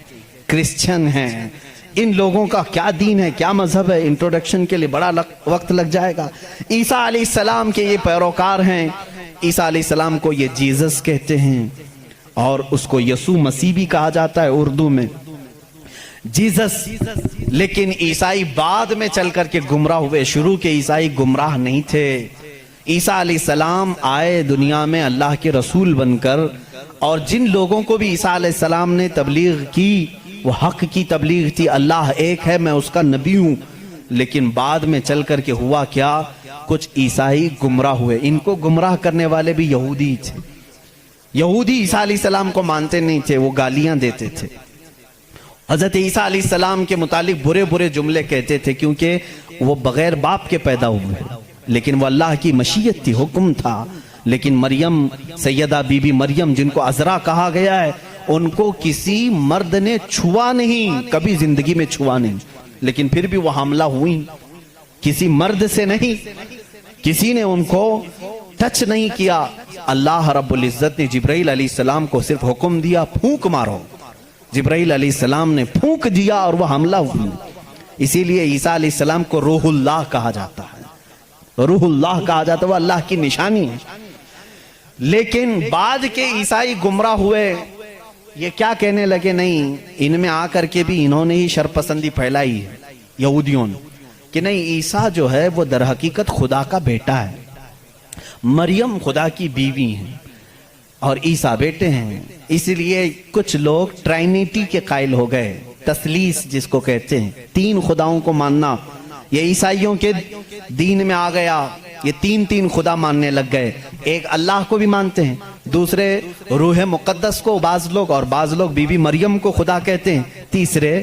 کرسچن ہیں. ان لوگوں کا کیا دین ہے، کیا مذہب ہے، انٹروڈکشن کے لیے بڑا وقت لگ جائے گا. عیسیٰ علیہ السلام کے یہ پیروکار ہیں. عیسیٰ علیہ السلام کو یہ جیزس کہتے ہیں اور اس کو یسوع مسیح بھی کہا جاتا ہے اردو میں، جیزس. لیکن عیسائی بعد میں چل کر کے گمراہ ہوئے، شروع کے عیسائی گمراہ نہیں تھے. عیسیٰ علیہ السلام آئے دنیا میں اللہ کے رسول بن کر، اور جن لوگوں کو بھی عیسیٰ علیہ السلام نے تبلیغ کی وہ حق کی تبلیغ تھی، اللہ ایک ہے میں اس کا نبی ہوں. لیکن بعد میں چل کر کے ہوا کیا، کچھ عیسائی گمراہ ہوئے. ان کو گمراہ کرنے والے بھی یہودی تھے. یہودی عیسیٰ علیہ السلام کو مانتے نہیں تھے، وہ گالیاں دیتے تھے. حضرت عیسیٰ علیہ السلام کے متعلق برے برے جملے کہتے تھے کیونکہ وہ بغیر باپ کے پیدا ہوئے، لیکن وہ اللہ کی مشیت تھی، حکم تھا. لیکن مریم، سیدہ بی بی مریم جن کو عذرا کہا گیا ہے، ان کو کسی مرد نے چھوا نہیں، کبھی زندگی میں چھوا نہیں. لیکن پھر بھی وہ حاملہ ہوئی، کسی مرد سے نہیں، کسی نے ان کو ٹچ نہیں کیا. اللہ رب العزت نے جبرائیل علیہ السلام کو صرف حکم دیا پھونک مارو. جبرائیل علیہ السلام نے پھونک دیا اور وہ حملہ ہوئی. اسی لیے عیسیٰ علیہ السلام کو روح اللہ کہا جاتا ہے، روح اللہ کہا جاتا ہے، وہ اللہ کی نشانی ہے. لیکن بعد کے عیسائی گمراہ ہوئے، یہ کیا کہنے لگے، نہیں ان میں آ کر کے بھی انہوں نے ہی شرپسندی پھیلائی ہے یہودیوں نے کہ نہیں عیسیٰ جو ہے وہ در حقیقت خدا کا بیٹا ہے، مریم خدا کی بیوی ہیں اور عیسیٰ بیٹے ہیں. اس لیے کچھ لوگ ٹرائنیٹی کے قائل ہو گئے، تثلیث جس کو کہتے ہیں، تین خداؤں کو ماننا. یہ عیسائیوں کے دین میں آ گیا، یہ تین خدا ماننے لگ گئے. ایک اللہ کو بھی مانتے ہیں، دوسرے روح مقدس کو بعض لوگ، اور بعض لوگ بی بی مریم کو خدا کہتے ہیں، تیسرے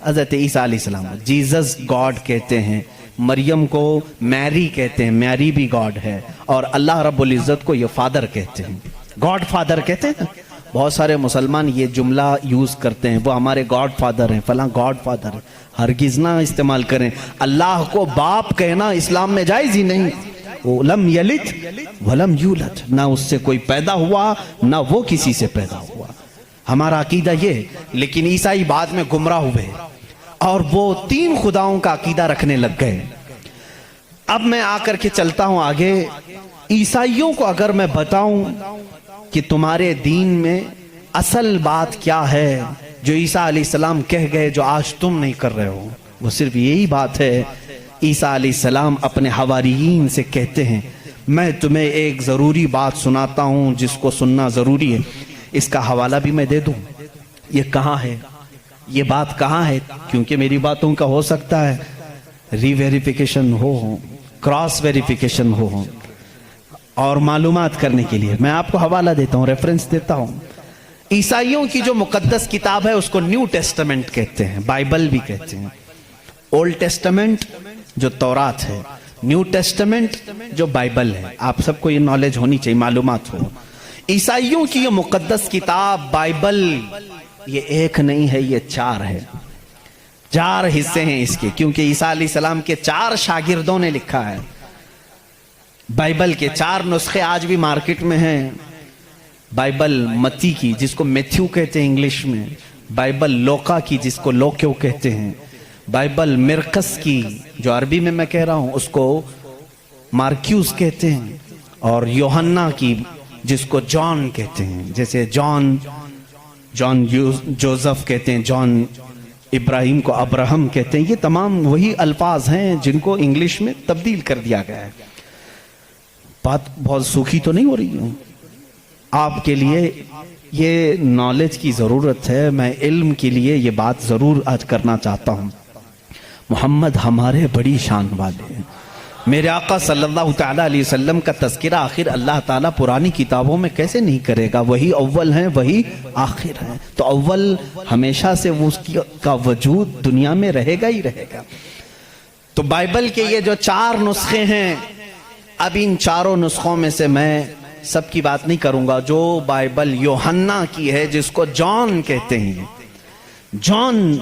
حضرت عیسیٰ علیہ السلام جیزس گاڈ کہتے ہیں. مریم کو میری کہتے ہیں، میری بھی گاڈ ہے، اور اللہ رب العزت کو یہ فادر کہتے ہیں، گاڈ فادر کہتے ہیں. بہت سارے مسلمان یہ جملہ یوز کرتے ہیں، وہ ہمارے گاڈ فادر ہیں، فلاں گاڈ فادر ہے. ہرگز نہ استعمال کریں. اللہ کو باپ کہنا اسلام میں جائز ہی نہیں. لم یلد ولم یولد، نہ اس سے کوئی پیدا ہوا نہ وہ کسی سے پیدا ہوا. ہمارا عقیدہ یہ. لیکن عیسائی بعد میں گمراہ ہوئے اور وہ تین خداؤں کا عقیدہ رکھنے لگ گئے. اب میں آ کر کے چلتا ہوں آگے. عیسائیوں کو اگر میں بتاؤں کہ تمہارے دین میں اصل بات کیا ہے جو عیسیٰ علیہ السلام کہہ گئے جو آج تم نہیں کر رہے ہو، وہ صرف یہی بات ہے۔ عیسیٰ علیہ السلام اپنے حواریین سے کہتے ہیں میں تمہیں ایک ضروری بات سناتا ہوں جس کو سننا ضروری ہے، اس کا حوالہ بھی میں دے دوں، یہ کہاں ہے، یہ بات کہاں ہے، کیونکہ میری باتوں کا ہو سکتا ہے ری ویریفیکیشن ہو، کراس ویریفیکیشن ہو، اور معلومات کرنے کے لیے میں آپ کو حوالہ دیتا ہوں، ریفرنس دیتا ہوں۔ عیسائیوں کی جو مقدس کتاب ہے اس کو نیو ٹیسٹمنٹ کہتے ہیں، بائبل بھی کہتے ہیں۔ اولڈ ٹیسٹمنٹ جو تورات ہے، نیو ٹیسٹمنٹ جو بائبل ہے، آپ سب کو یہ نالج ہونی چاہیے، معلومات ہو۔ عیسائیوں کی یہ مقدس کتاب بائبل یہ ایک نہیں ہے، یہ چار ہے، چار حصے ہیں اس کے، کیونکہ عیسیٰ علیہ السلام کے 4 شاگردوں نے لکھا ہے۔ بائبل کے 4 نسخے آج بھی مارکیٹ میں ہیں۔ بائبل متی کی جس کو میتھیو کہتے ہیں انگلش میں، بائبل لوکا کی جس کو لوکیو کہتے ہیں، بائبل مرقس کی جو عربی میں کہہ رہا ہوں اس کو مارکیوس کہتے ہیں، اور یوحنا کی جس کو جان کہتے ہیں، جیسے جان جوزف کہتے ہیں، جان ابراہیم کو ابراہم کہتے ہیں، یہ تمام وہی الفاظ ہیں جن کو انگلش میں تبدیل کر دیا گیا ہے۔ بات بہت سوکھی تو نہیں ہو رہی ہوں، آپ کے لیے یہ نالج کی ضرورت ہے، میں علم کے لیے یہ بات ضرور آج کرنا چاہتا ہوں۔ محمد ہمارے بڑی شان والے ہیں، میرے آقا صلی اللہ تعالیٰ علیہ وسلم کا تذکرہ آخر اللہ تعالیٰ پرانی کتابوں میں کیسے نہیں کرے گا؟ وہی اول ہیں، وہی آخر ہیں، تو اول ہمیشہ سے اس کا وجود دنیا میں رہے گا ہی رہے گا۔ تو بائبل کے یہ جو 4 نسخے ہیں، اب ان 4 نسخوں میں سے میں سب کی بات نہیں کروں گا، جو بائبل یوحنا کی ہے جس کو جان کہتے ہیں، جان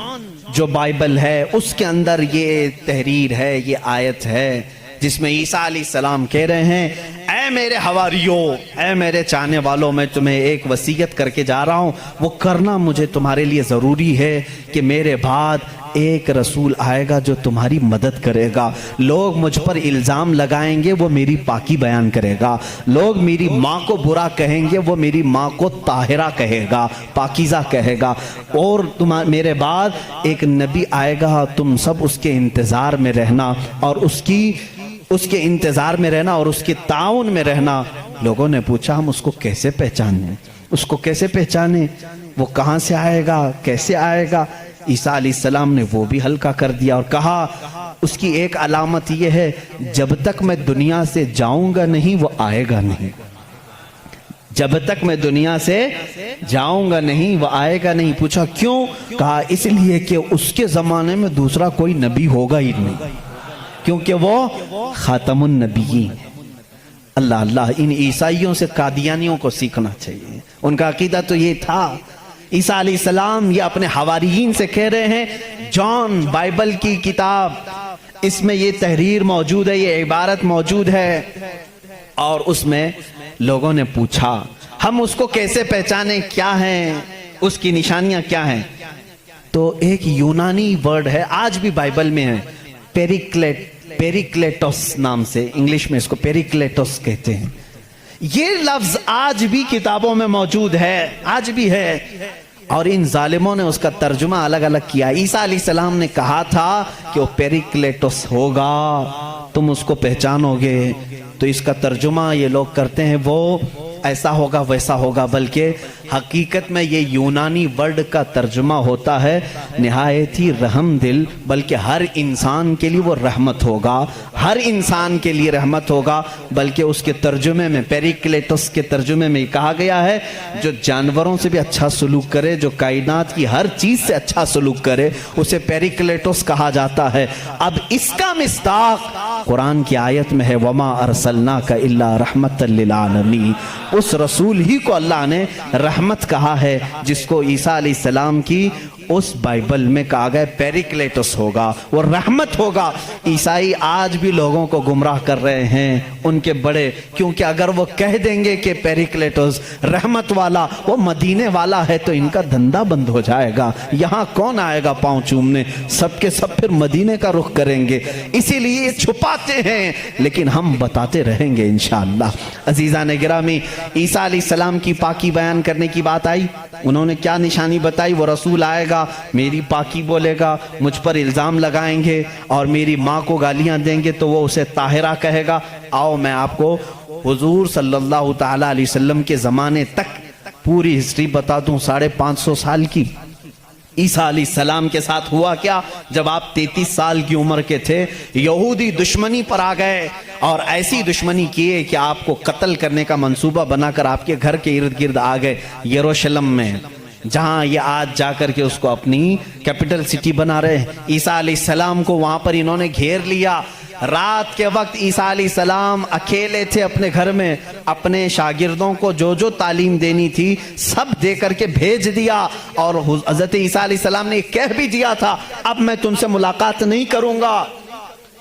جو بائبل ہے اس کے اندر یہ تحریر ہے، یہ آیت ہے جس میں عیسیٰ علیہ السلام کہہ رہے ہیں اے میرے حواریوں، اے میرے چاہنے والوں، میں تمہیں ایک وصیت کر کے جا رہا ہوں، وہ کرنا مجھے تمہارے لیے ضروری ہے کہ میرے بعد ایک رسول آئے گا جو تمہاری مدد کرے گا۔ لوگ مجھ پر الزام لگائیں گے، وہ میری پاکی بیان کرے گا۔ لوگ میری ماں کو برا کہیں گے، وہ میری ماں کو طاہرہ کہے گا، پاکیزہ کہے گا۔ اور میرے بعد ایک نبی آئے گا، تم سب اس کے انتظار میں رہنا اور اس کے انتظار میں رہنا اور اس کے تعاون میں رہنا۔ لوگوں نے پوچھا ہم اس کو کیسے پہچانیں، اس کو کیسے پہچانیں، وہ کہاں سے آئے گا، کیسے آئے گا؟ عیسیٰ علیہ السلام نے وہ بھی ہلکا کر دیا اور کہا اس کی ایک علامت یہ ہے جب تک میں دنیا سے جاؤں گا نہیں وہ آئے گا نہیں، جب تک میں دنیا سے جاؤں گا نہیں وہ آئے گا نہیں۔ پوچھا کیوں؟ کہا اس لیے کہ اس کے زمانے میں دوسرا کوئی نبی ہوگا ہی نہیں، کیونکہ وہ خاتم النبیین۔ اللہ اللہ، ان عیسائیوں سے قادیانیوں کو سیکھنا چاہیے، ان کا عقیدہ تو یہ تھا۔ عیسیٰ علیہ السلام یہ اپنے حواریین سے کہہ رہے ہیں جان بائبل کی کتاب، اس میں یہ تحریر موجود ہے، یہ عبارت موجود ہے، اور اس میں لوگوں نے پوچھا ہم اس کو کیسے پہچانیں، کیا ہیں اس کی نشانیاں کیا ہیں؟ تو ایک یونانی ورڈ ہے، آج بھی بائبل میں ہے، پیریکلیٹوس نام سے، انگلش میں اس کو پیریکلیٹوس کہتے ہیں۔ یہ لفظ آج بھی کتابوں میں موجود ہے، آج بھی ہے، اور ان ظالموں نے اس کا ترجمہ الگ الگ کیا۔ عیسیٰ علیہ السلام نے کہا تھا کہ وہ پیریکلیٹوس ہوگا، تم اس کو پہچانو گے، تو اس کا ترجمہ یہ لوگ کرتے ہیں وہ ایسا ہوگا ویسا ہوگا، بلکہ حقیقت میں یہ یونانی ورڈ کا ترجمہ ہوتا ہے نہایت ہی رحم دل، بلکہ ہر انسان کے لیے وہ رحمت ہوگا، ہر انسان کے لیے رحمت ہوگا، بلکہ اس کے ترجمے میں پیریکلیٹوس کے ترجمے میں کہا گیا ہے جو جانوروں سے بھی اچھا سلوک کرے، جو کائنات کی ہر چیز سے اچھا سلوک کرے، اسے پیریکلیٹوس کہا جاتا ہے۔ اب اس کا مصداق قرآن کی آیت میں ہے وَمَا أَرْسَلْنَاكَ إِلَّا رَحْمَةً لِّلْعَالَمِينَ، اس رسول ہی کو اللہ نے رحمت کہا ہے جس کو عیسیٰ علیہ السلام کی اس بائبل میں کہا گیا پیریکلیٹس ہوگا، وہ رحمت ہوگا۔ عیسائی آج بھی لوگوں کو گمراہ کر رہے ہیں ان کے بڑے، کیونکہ اگر وہ کہہ دیں گے کہ پیریکلیٹس رحمت والا وہ مدینے والا ہے تو ان کا دھندا بند ہو جائے گا، یہاں کون آئے گا پاؤں چومنے، سب کے سب پھر مدینے کا رخ کریں گے۔ اسی لیے چھپاتے ہیں لیکن ہم بتاتے رہیں گے انشاءاللہ۔ عزیزان گرامی، عیسیٰ علیہ السلام کی پاکی بیان کرنے کی بات آئی، انہوں نے کیا نشانی بتائی؟ وہ رسول آئے گا، میری پاکی بولے گا، مجھ پر الزام لگائیں گے اور میری ماں کو گالیاں دیں گے تو وہ اسے طاہرہ کہے گا۔ آؤ میں آپ کو حضور صلی اللہ تعالی علیہ وسلم کے زمانے تک پوری ہسٹری بتا دوں، 550 سال کی۔ عیسیٰ علیہ السلام کے ساتھ ہوا کیا؟ جب آپ 33 سال کی عمر کے تھے، یہودی دشمنی پر آ گئے اور ایسی دشمنی کیے کہ آپ کو قتل کرنے کا منصوبہ بنا کر آپ کے گھر کے ارد گرد آ گئے، یروشلم میں، جہاں یہ آج جا کر کے اس کو اپنی کیپٹل سٹی بنا رہے ہیں۔ عیسیٰ علیہ السلام کو وہاں پر انہوں نے گھیر لیا۔ رات کے وقت عیسیٰ علیہ السلام اکیلے تھے اپنے گھر میں، اپنے شاگردوں کو جو تعلیم دینی تھی سب دے کر کے بھیج دیا، اور حضرت عیسیٰ علیہ السلام نے کہہ بھی دیا تھا اب میں تم سے ملاقات نہیں کروں گا،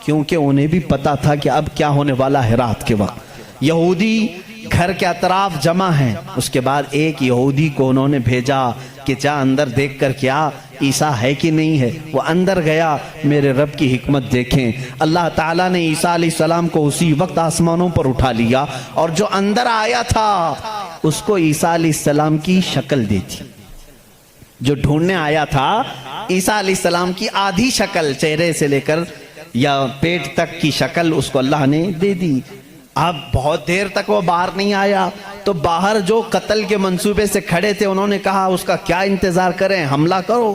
کیونکہ انہیں بھی پتا تھا کہ اب کیا ہونے والا ہے۔ رات کے وقت یہودی گھر کے اطراف جمع ہیں، اس کے بعد ایک یہودی کو انہوں نے بھیجا کہ جا اندر دیکھ کر کیا عیسیٰ ہے کہ نہیں ہے۔ وہ اندر گیا، میرے رب کی حکمت دیکھیں، اللہ تعالیٰ نے عیسیٰ علیہ السلام کو اسی وقت آسمانوں پر اٹھا لیا، اور جو اندر آیا تھا اس کو عیسیٰ علیہ السلام کی شکل دی تھی۔ جو ڈھونڈنے آیا تھا عیسیٰ علیہ السلام کی آدھی شکل، چہرے سے لے کر یا پیٹ تک کی شکل اس کو اللہ نے دے دی۔ اب بہت دیر تک وہ باہر نہیں آیا تو باہر جو قتل کے منصوبے سے کھڑے تھے انہوں نے کہا اس کا کیا انتظار کریں، حملہ کرو،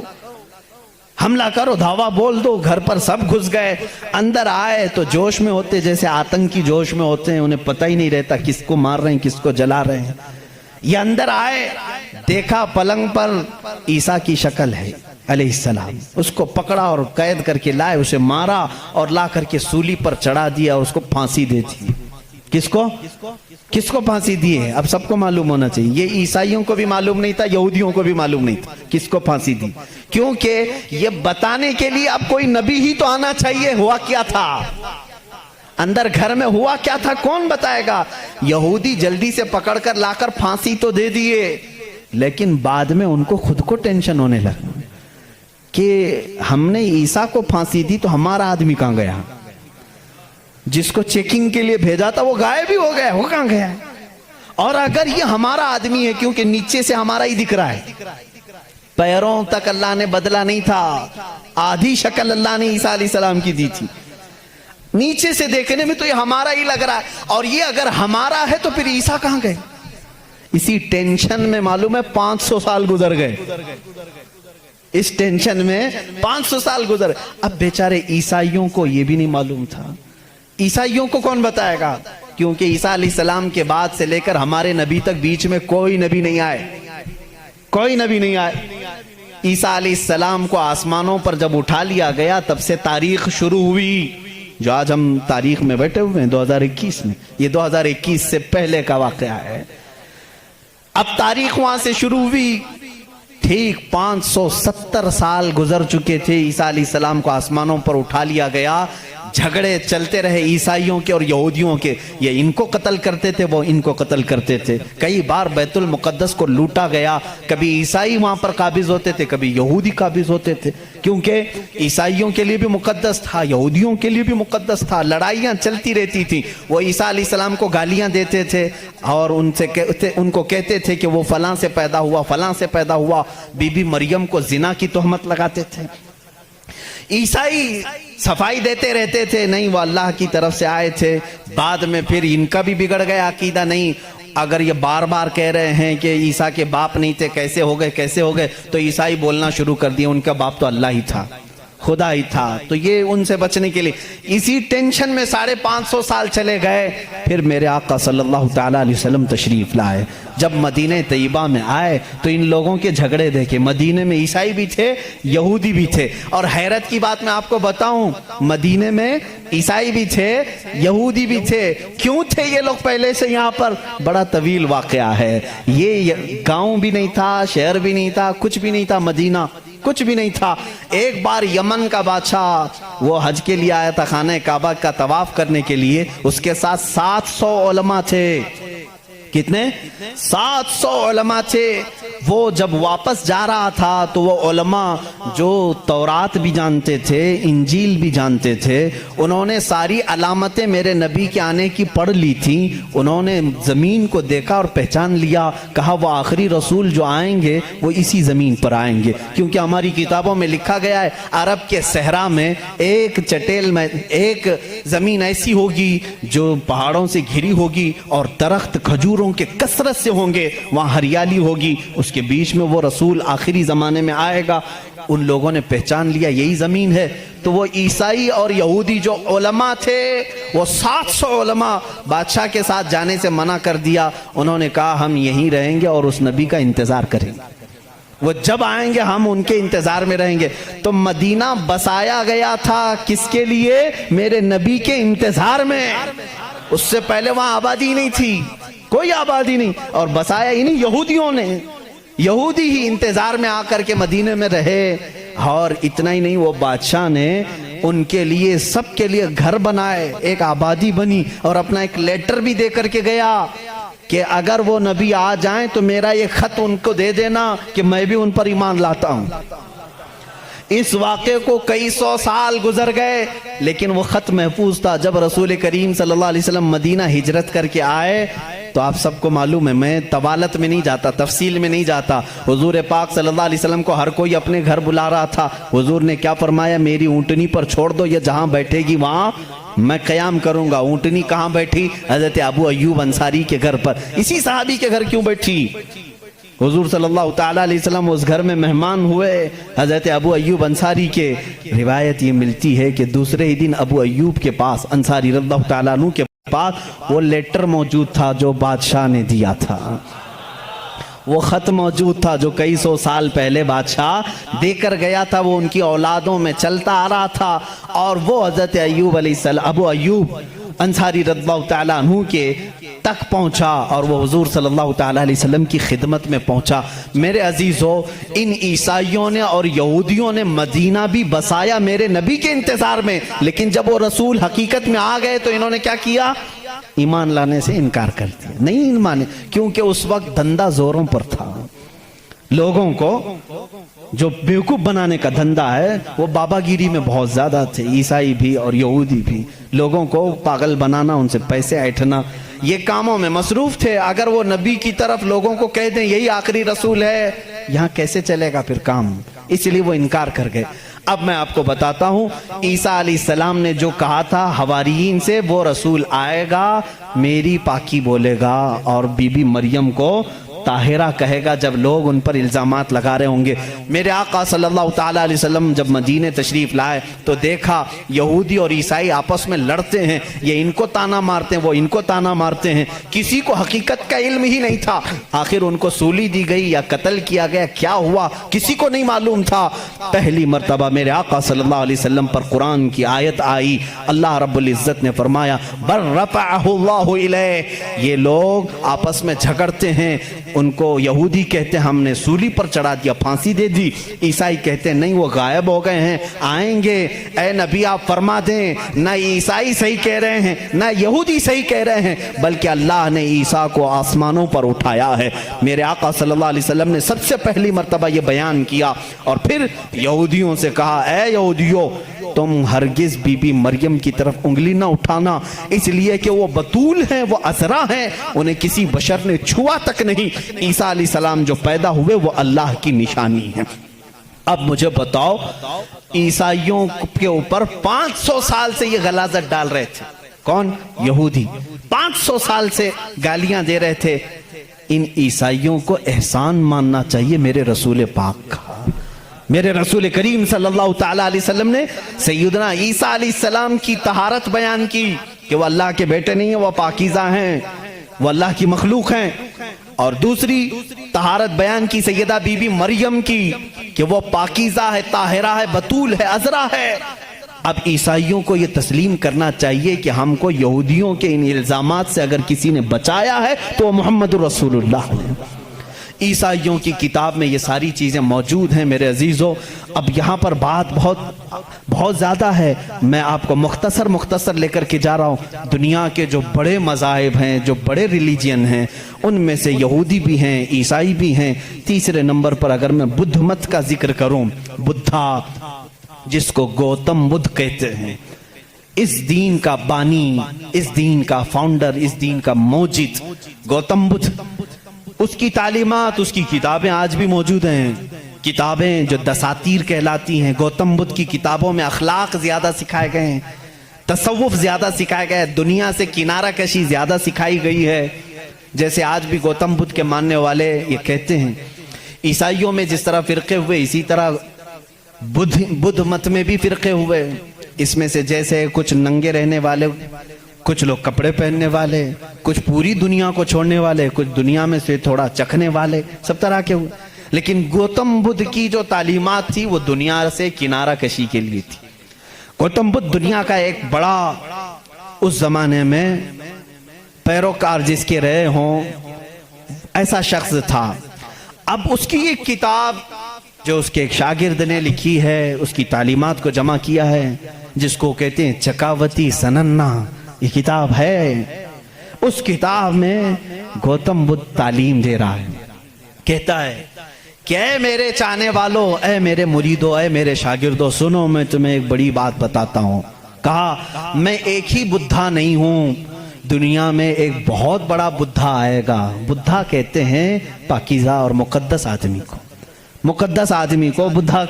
حملہ کرو، دھاوا بول دو۔ گھر پر سب گھس گئے، اندر آئے تو جوش میں ہوتے، جیسے آتنکی جوش میں ہوتے ہیں، انہیں پتہ ہی نہیں رہتا کس کو مار رہے ہیں کس کو جلا رہے ہیں۔ یہ اندر آئے، دیکھا پلنگ پر عیسیٰ کی شکل ہے علیہ السلام، اس کو پکڑا اور قید کر کے لائے، اسے مارا اور لا کر کے سولی پر چڑھا دیا، اس کو پھانسی دے دی۔ کس کو پھانسی دی ہے؟ اب سب کو معلوم ہونا چاہیے، یہ عیسائیوں کو بھی معلوم نہیں تھا، یہودیوں کو بھی معلوم نہیں تھا کس کو پھانسی دی، کیونکہ یہ بتانے کے لیے اب کوئی نبی ہی تو آنا چاہیے ہوا کیا تھا، اندر گھر میں ہوا کیا تھا کون بتائے گا۔ یہودی جلدی سے پکڑ کر لا کر پھانسی تو دے دیے، لیکن بعد میں ان کو خود کو ٹینشن ہونے لگا کہ ہم نے عیسیٰ کو پھانسی دی تو ہمارا آدمی کہاں گیا، جس کو چیکنگ کے لیے بھیجا تھا وہ غائب ہی ہو گیا، وہ کہاں گیا؟ اور اگر یہ ہمارا آدمی ہے، کیونکہ نیچے سے ہمارا ہی دکھ رہا ہے، پیروں تک اللہ نے بدلا نہیں تھا، آدھی شکل اللہ نے عیسیٰ علیہ السلام کی دی تھی، نیچے سے دیکھنے میں تو یہ ہمارا ہی لگ رہا ہے، اور یہ اگر ہمارا ہے تو پھر عیسیٰ کہاں گئے؟ اسی ٹینشن میں معلوم ہے 500 سال گزر گئے، اس ٹینشن میں 500 سال گزر۔ اب بیچارے عیسائیوں کو یہ بھی نہیں معلوم تھا، عیسائیوں کو کون بتائے گا، کیونکہ عیسیٰ علیہ السلام کے بعد سے لے کر ہمارے نبی تک بیچ میں کوئی نبی نہیں آئے، کوئی نبی نہیں آئے۔ عیسیٰ علیہ السلام کو آسمانوں پر جب اٹھا لیا گیا تب سے تاریخ شروع ہوئی، جو آج ہم تاریخ میں بیٹھے ہوئے ہیں 2021 میں، یہ 2021 سے پہلے کا واقعہ ہے۔ اب تاریخ وہاں سے شروع ہوئی، ٹھیک 570 سال گزر چکے تھے، عیسیٰ علیہ السلام کو آسمانوں پر اٹھا لیا گیا، جھگڑے چلتے رہے عیسائیوں کے اور یہودیوں کے، یہ ان کو قتل کرتے تھے وہ ان کو قتل کرتے تھے، کئی بار بیت المقدس کو لوٹا گیا، کبھی عیسائی وہاں پر قابض ہوتے تھے کبھی یہودی قابض ہوتے تھے، کیونکہ عیسائیوں کے لیے بھی مقدس تھا یہودیوں کے لیے بھی مقدس تھا، لڑائیاں چلتی رہتی تھیں۔ وہ عیسیٰ علیہ السلام کو گالیاں دیتے تھے اور ان کو کہتے تھے کہ وہ فلاں سے پیدا ہوا فلاں سے پیدا ہوا، بی بی مریم کو زنا کی تہمت لگاتے تھے۔ عیسائی صفائی دیتے رہتے تھے، نہیں وہ اللہ کی طرف سے آئے تھے، بعد میں پھر ان کا بھی بگڑ گیا عقیدہ، نہیں اگر یہ بار بار کہہ رہے ہیں کہ عیسیٰ کے باپ نہیں تھے، کیسے ہو گئے، تو عیسائی بولنا شروع کر دیے ان کا باپ تو اللہ ہی تھا، خدا ہی تھا۔ تو یہ ان سے بچنے کے لیے اسی ٹینشن میں 550 سال چلے گئے، پھر میرے آقا صلی اللہ تعالیٰ علیہ وسلم تشریف لائے۔ جب مدینہ طیبہ میں آئے تو ان لوگوں کے جھگڑے دیکھے، مدینے میں عیسائی بھی تھے یہودی بھی تھے، اور حیرت کی بات میں آپ کو بتاؤں، مدینے میں عیسائی بھی تھے یہودی بھی تھے۔ کیوں تھے یہ لوگ پہلے سے یہاں پر؟ بڑا طویل واقعہ ہے، یہ گاؤں بھی نہیں تھا، شہر بھی نہیں تھا، کچھ بھی نہیں تھا، مدینہ کچھ بھی نہیں تھا. ایک بار یمن کا بادشاہ وہ حج کے لیے آیا تھا خانہ کعبہ کا طواف کرنے کے لیے, اس کے ساتھ 700 علماء تھے. کتنے؟ 700 علماء تھے. وہ جب واپس جا رہا تھا تو وہ علماء جو تورات بھی جانتے تھے, انجیل بھی جانتے تھے, انہوں نے ساری علامتیں میرے نبی کے آنے کی پڑھ لی تھی. انہوں نے زمین کو دیکھا اور پہچان لیا, کہا وہ آخری رسول جو آئیں گے وہ اسی زمین پر آئیں گے, کیونکہ ہماری کتابوں میں لکھا گیا ہے عرب کے صحرا میں ایک چٹیل میں ایک زمین ایسی ہوگی جو پہاڑوں سے گھری ہوگی اور درخت کھجوروں کے کثرت سے ہوں گے, وہاں ہریالی ہوگی, اس کے بیچ میں وہ رسول آخری زمانے میں آئے گا. ان لوگوں نے پہچان لیا یہی زمین ہے. تو وہ عیسائی اور یہودی جو علماء تھے, وہ 700 علماء بادشاہ کے ساتھ جانے سے منع کر دیا. انہوں نے کہا ہم یہیں رہیں گے اور اس نبی کا انتظار کریں گے, وہ جب آئیں گے ہم ان کے انتظار میں رہیں گے. تو مدینہ بسایا گیا تھا کس کے لیے؟ میرے نبی کے انتظار میں. اس سے پہلے وہاں آبادی نہیں تھی, کوئی آبادی نہیں, اور بسایا ہی نہیں یہودیوں نے. یہودی ہی انتظار میں آ کر کے مدینے میں رہے. اور اتنا ہی نہیں, وہ بادشاہ نے ان کے لیے سب کے لیے گھر بنائے, ایک آبادی بنی, اور اپنا ایک لیٹر بھی دے کر کے گیا کہ اگر وہ نبی آ جائیں تو میرا یہ خط ان کو دے دینا کہ میں بھی ان پر ایمان لاتا ہوں. اس واقعے کو کئی سو سال گزر گئے لیکن وہ خط محفوظ تھا. جب رسول کریم صلی اللہ علیہ وسلم مدینہ ہجرت کر کے آئے تو آپ سب کو معلوم ہے, میں طوالت میں نہیں جاتا, تفصیل میں نہیں جاتا, حضور پاک صلی اللہ علیہ وسلم کو ہر کوئی اپنے گھر بلا رہا تھا. حضور نے کیا فرمایا؟ میری اونٹنی پر چھوڑ دو, یہ جہاں بیٹھے گی وہاں میں قیام کروں گا. اونٹنی کہاں بیٹھی؟ حضرت ابو ایوب انصاری کے گھر پر. اسی صحابی کے گھر کیوں بیٹھی؟ حضور صلی اللہ تعالیٰ علیہ وسلم اس گھر میں مہمان ہوئے حضرت ابو ایوب انصاری کے. روایت یہ ملتی ہے کہ دوسرے ہی دن ابو ایوب کے پاس, انصاری رضی اللہ تعالیٰ عنہ کے پاس, وہ لیٹر موجود تھا جو بادشاہ نے دیا تھا. وہ خط موجود تھا جو کئی سو سال پہلے بادشاہ دے کر گیا تھا. وہ ان کی اولادوں میں چلتا آ رہا تھا, اور وہ حضرت ایوب علیہ السلام, ابو ایوب انصاری رضی اللہ تعالیٰ عنہ کے تک پہنچا, اور وہ حضور صلی اللہ تعالیٰ علیہ وسلم کی خدمت میں پہنچا. میرے عزیزو, ان عیسائیوں نے اور یہودیوں نے مدینہ بھی بسایا میرے نبی کے انتظار میں, لیکن جب وہ رسول حقیقت میں آ گئے تو انہوں نے کیا کیا؟ ایمان لانے سے انکار کر دیا. نہیں مانے, کیونکہ اس وقت دھندا زوروں پر تھا. لوگوں کو جو بیوقوف بنانے کا دھندا ہے وہ بابا گیری میں بہت زیادہ تھے, عیسائی بھی اور یہودی بھی. لوگوں کو پاگل بنانا, ان سے پیسے ایٹھنا, یہ کاموں میں مصروف تھے. اگر وہ نبی کی طرف لوگوں کو کہہ دیں یہی آخری رسول ہے, یہاں کیسے چلے گا پھر کام؟ اس لیے وہ انکار کر گئے. اب میں آپ کو بتاتا ہوں عیسیٰ علیہ السلام نے جو کہا تھا حواریین سے, وہ رسول آئے گا, میری پاکی بولے گا, اور بی بی مریم کو طاہرہ کہے گا جب لوگ ان پر الزامات لگا رہے ہوں گے. میرے آقا صلی اللہ تعالیٰ علیہ وسلم جب مدینے تشریف لائے تو دیکھا یہودی اور عیسائی آپس میں لڑتے ہیں, یہ ان کو تانا مارتے ہیں, وہ ان کو تانا مارتے ہیں. کسی کو حقیقت کا علم ہی نہیں تھا. آخر ان کو سولی دی گئی یا قتل کیا گیا, کیا ہوا کسی کو نہیں معلوم تھا. پہلی مرتبہ میرے آقا صلی اللہ علیہ وسلم پر قرآن کی آیت آئی. اللہ رب العزت نے فرمایا بر رفعہ اللہ الیہ. یہ لوگ آپس میں جھگڑتے ہیں, ان کو یہودی کہتے ہیں ہم نے سولی پر چڑھا دیا, پھانسی دے دی. عیسائی کہتے ہیں نہیں وہ غائب ہو گئے ہیں, آئیں گے. اے نبی آپ فرما دیں, نہ عیسائی صحیح کہہ رہے ہیں نہ یہودی صحیح کہہ رہے ہیں, بلکہ اللہ نے عیسیٰ کو آسمانوں پر اٹھایا ہے. میرے آقا صلی اللہ علیہ وسلم نے سب سے پہلی مرتبہ یہ بیان کیا, اور پھر یہودیوں سے کہا اے یہودیوں تم ہرگز بی بی مریم کی طرف انگلی نہ اٹھانا, اس لیے کہ وہ بتول ہیں, وہ عذرا ہیں, انہیں کسی بشر نے چھوا تک نہیں. عیسیٰ علیہ السلام جو پیدا ہوئے وہ اللہ کی نشانی ہے. اب مجھے بتاؤ, عیسائیوں کے اوپر 500 سال سے یہ غلاظت ڈال رہے تھے. کون؟ یہودی. 500 سال سے گالیاں دے رہے تھے. ان عیسائیوں کو احسان ماننا چاہیے میرے رسول پاک کا. میرے رسول کریم صلی اللہ تعالیٰ علیہ وسلم نے سیدنا عیسیٰ علیہ السلام کی طہارت بیان کی کہ وہ اللہ کے بیٹے نہیں ہیں, وہ پاکیزہ ہیں, وہ اللہ کی مخلوق ہیں. اور دوسری طہارت بیان کی سیدہ بی بی مریم کی کہ وہ پاکیزہ ہے, طاہرہ ہے, بتول ہے, عذرا ہے. اب عیسائیوں کو یہ تسلیم کرنا چاہیے کہ ہم کو یہودیوں کے ان الزامات سے اگر کسی نے بچایا ہے تو وہ محمد رسول اللہ ہے. عیسائیوں کی کتاب میں یہ ساری چیزیں موجود ہیں میرے عزیزوں۔ اب یہاں پر بات بہت زیادہ ہے، میں آپ کو مختصر لے کر کے جا رہا ہوں۔ دنیا کے جو بڑے مذاہب ہیں، جو بڑے ریلیجین ہیں، ان میں سے یہودی بھی ہیں، عیسائی بھی ہیں۔ تیسرے نمبر پر اگر میں بدھ مت کا ذکر کروں، بدھا جس کو گوتم بدھ کہتے ہیں، اس دین کا بانی، اس دین کا فاؤنڈر، اس دین کا موجد گوتم بدھ، اس کی تعلیمات، اس کی کتابیں آج بھی موجود ہیں۔ کتابیں جو دساتیر کہلاتی ہیں، گوتم بدھ کی کتابوں میں اخلاق زیادہ سکھائے گئے ہیں، تصوف زیادہ سکھائے گئے ہیں، دنیا سے کنارہ کشی زیادہ سکھائی گئی ہے۔ جیسے آج بھی گوتم بدھ کے ماننے والے یہ کہتے ہیں، عیسائیوں میں جس طرح فرقے ہوئے، اسی طرح بدھ مت میں بھی فرقے ہوئے۔ اس میں سے جیسے کچھ ننگے رہنے والے، کچھ لوگ کپڑے پہننے والے، کچھ پوری دنیا کو چھوڑنے والے، کچھ دنیا میں سے تھوڑا چکھنے والے، سب طرح کے ہوئے۔ لیکن گوتم بدھ کی جو تعلیمات تھی وہ دنیا سے کنارہ کشی کے لیے تھی۔ گوتم بدھ دنیا کا ایک بڑا اس زمانے میں پیروکار جس کے رہے ہوں ایسا شخص تھا۔ اب اس کی ایک کتاب جو اس کے ایک شاگرد نے لکھی ہے، اس کی تعلیمات کو جمع کیا ہے، جس کو کہتے ہیں چکاوتی سننا، یہ کتاب ہے۔ اس کتاب میں گوتم بدھ تعلیم دے رہا ہے، کہتا ہے کہ اے میرے چاہنے والوں، اے میرے مریدوں، اے میرے شاگردوں، سنو میں تمہیں ایک بڑی بات بتاتا ہوں۔ کہا میں ایک ہی بدھا نہیں ہوں، دنیا میں ایک بہت بڑا بدھا آئے گا۔ بدھا کہتے ہیں پاکیزہ اور مقدس آدمی کو، مقدس آدمی کو بدھا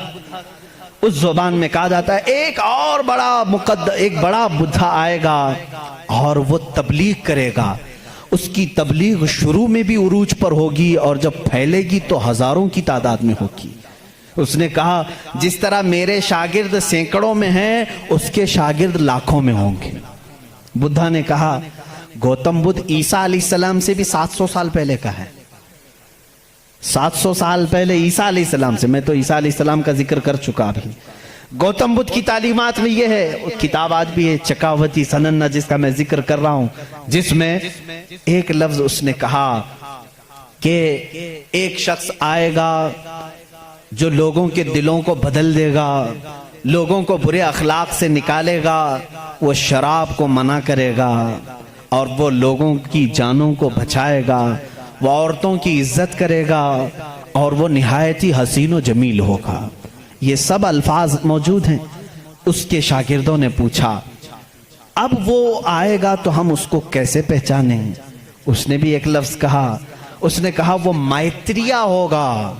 اس زبان میں کہا جاتا ہے۔ ایک اور ایک بڑا بدھا آئے گا اور وہ تبلیغ کرے گا۔ اس کی تبلیغ شروع میں بھی عروج پر ہوگی اور جب پھیلے گی تو ہزاروں کی تعداد میں ہوگی۔ اس نے کہا جس طرح میرے شاگرد سینکڑوں میں ہیں، اس کے شاگرد لاکھوں میں ہوں گے۔ بدھا نے کہا گوتم بدھ عیسیٰ علیہ السلام سے بھی 700 سال پہلے کا ہے، 700 سال پہلے عیسیٰ علیہ السلام سے۔ میں تو عیسیٰ علیہ السلام کا ذکر کر چکا ابھی۔ گوتم بدھ کی تعلیمات میں یہ ہے، کتاب آج بھی ہے چکاوتی سننا جس کا میں ذکر کر رہا ہوں، جس میں ایک لفظ اس نے کہا کہ ایک شخص آئے گا جو لوگوں کے دلوں کو بدل دے گا، لوگوں کو برے اخلاق سے نکالے گا، وہ شراب کو منع کرے گا اور وہ لوگوں کی جانوں کو بچائے گا، وہ عورتوں کی عزت کرے گا اور وہ نہایت ہی حسین و جمیل ہوگا۔ یہ سب الفاظ موجود ہیں۔ اس کے شاگردوں نے پوچھا اب وہ آئے گا تو ہم اس کو کیسے پہچانیں؟ اس نے بھی ایک لفظ کہا، اس نے کہا وہ مائتریا ہوگا۔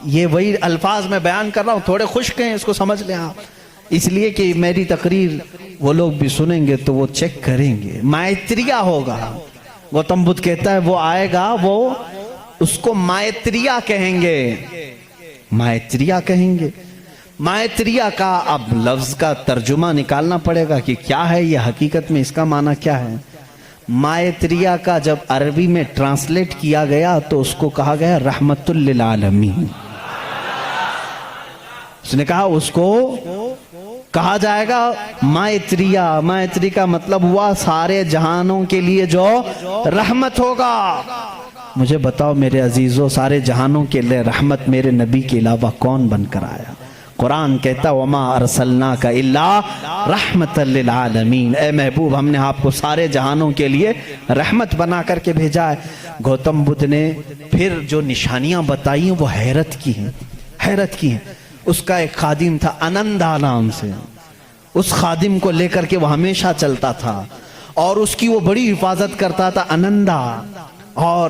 یہ وہی الفاظ میں بیان کر رہا ہوں، تھوڑے خشک ہیں، اس کو سمجھ لیں آپ، اس لیے کہ میری تقریر وہ لوگ بھی سنیں گے تو وہ چیک کریں گے۔ مائتریا ہوگا، گوتم بدھ کہتا ہے وہ آئے گا، وہ اس کو مائتریا کہیں گے، مائتریا کہیں گے۔ مائتریا کا اب لفظ کا ترجمہ نکالنا پڑے گا کہ کیا ہے یہ، حقیقت میں اس کا معنی کیا ہے۔ مائتریا کا جب عربی میں ٹرانسلیٹ کیا گیا تو اس کو کہا گیا رحمت للعالمین۔ اس نے کہا اس کو کہا جائے گا مائتریا۔ مائتری کا مطلب ہوا سارے جہانوں کے لیے جو رحمت ہوگا۔ مجھے بتاؤ میرے عزیزوں، سارے جہانوں کے لیے رحمت میرے نبی کے علاوہ کون بن کر آیا؟ قرآن کہتا وما ارسلناک الا رحمت للعالمین، اے محبوب ہم نے آپ کو سارے جہانوں کے لیے رحمت بنا کر کے بھیجا ہے۔ گوتم بدھ نے پھر جو نشانیاں بتائی وہ حیرت کی ہیں، حیرت کی ہیں۔ اس کا ایک خادم تھا انندا نام سے، اس خادم کو لے کر کے وہ ہمیشہ چلتا تھا اور اس کی وہ بڑی حفاظت کرتا تھا انندا۔ اور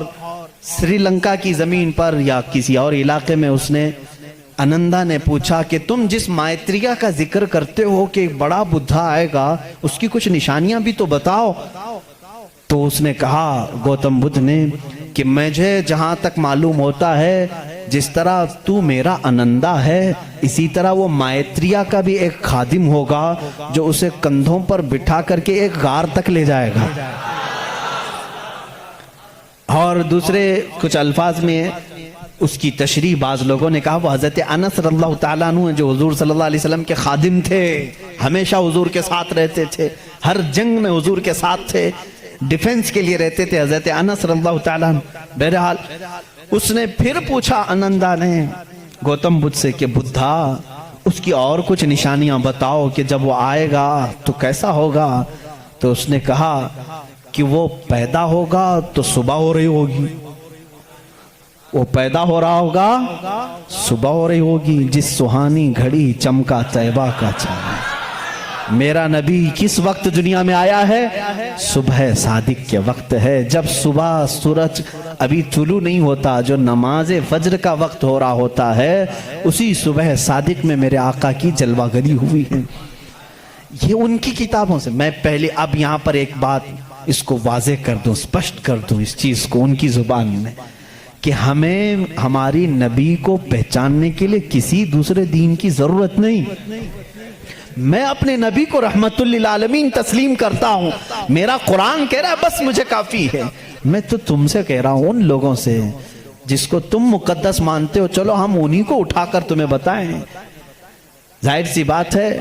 سری لنکا کی زمین پر یا کسی اور علاقے میں اس نے انندا نے پوچھا کہ تم جس مائتریا کا ذکر کرتے ہو کہ ایک بڑا بدھا آئے گا، اس کی کچھ نشانیاں بھی تو بتاؤ۔ تو اس نے کہا گوتم بدھ نے کہ مجھے جہاں تک معلوم ہوتا ہے جس طرح تو میرا انندا ہے اسی طرح وہ مائتریا کا بھی ایک خادم ہوگا جو اسے کندھوں پر بٹھا کر کے ایک غار تک لے جائے گا۔ اور دوسرے کچھ الفاظ میں اس کی تشریح بعض لوگوں نے کہا وہ حضرت انس رضی اللہ تعالیٰ عنہ جو حضور صلی اللہ علیہ وسلم کے خادم تھے، ہمیشہ حضور کے ساتھ رہتے تھے، ہر جنگ میں حضور کے ساتھ تھے، ڈیفنس کے لیے رہتے تھے حضرت انس رضی اللہ تعالیٰ عنہ. بہرحال اس نے پھر پوچھا آنندا نے گوتم بدھ سے کہ بدھا اس کی اور کچھ نشانیاں بتاؤ کہ جب وہ آئے گا تو کیسا ہوگا. تو اس نے کہا کہ وہ پیدا ہوگا تو صبح ہو رہی ہوگی، وہ پیدا ہو رہا ہوگا صبح ہو رہی ہوگی، جس سہانی گھڑی چمکا طیبہ کا چاند. میرا نبی کس وقت دنیا میں آیا ہے؟ صبح صادق کے وقت ہے، جب صبح سورج ابھی طلوع نہیں ہوتا، جو نماز فجر کا وقت ہو رہا ہوتا ہے، اسی صبح صادق میں میرے آقا کی جلوہ گری ہوئی ہے. یہ ان کی کتابوں سے. میں پہلے اب یہاں پر ایک بات اس کو واضح کر دوں، سپشٹ کر دوں اس چیز کو ان کی زبان میں، کہ ہمیں ہماری نبی کو پہچاننے کے لیے کسی دوسرے دین کی ضرورت نہیں. میں اپنے نبی کو رحمت للعالمین تسلیم کرتا ہوں. میرا قرآن کہہ رہا ہے بس مجھے کافی ہے. میں تو تم سے کہہ رہا ہوں، ان لوگوں سے جس کو تم مقدس مانتے ہو، چلو ہم انہی کو اٹھا کر تمہیں بتائیں. ظاہر سی بات ہے،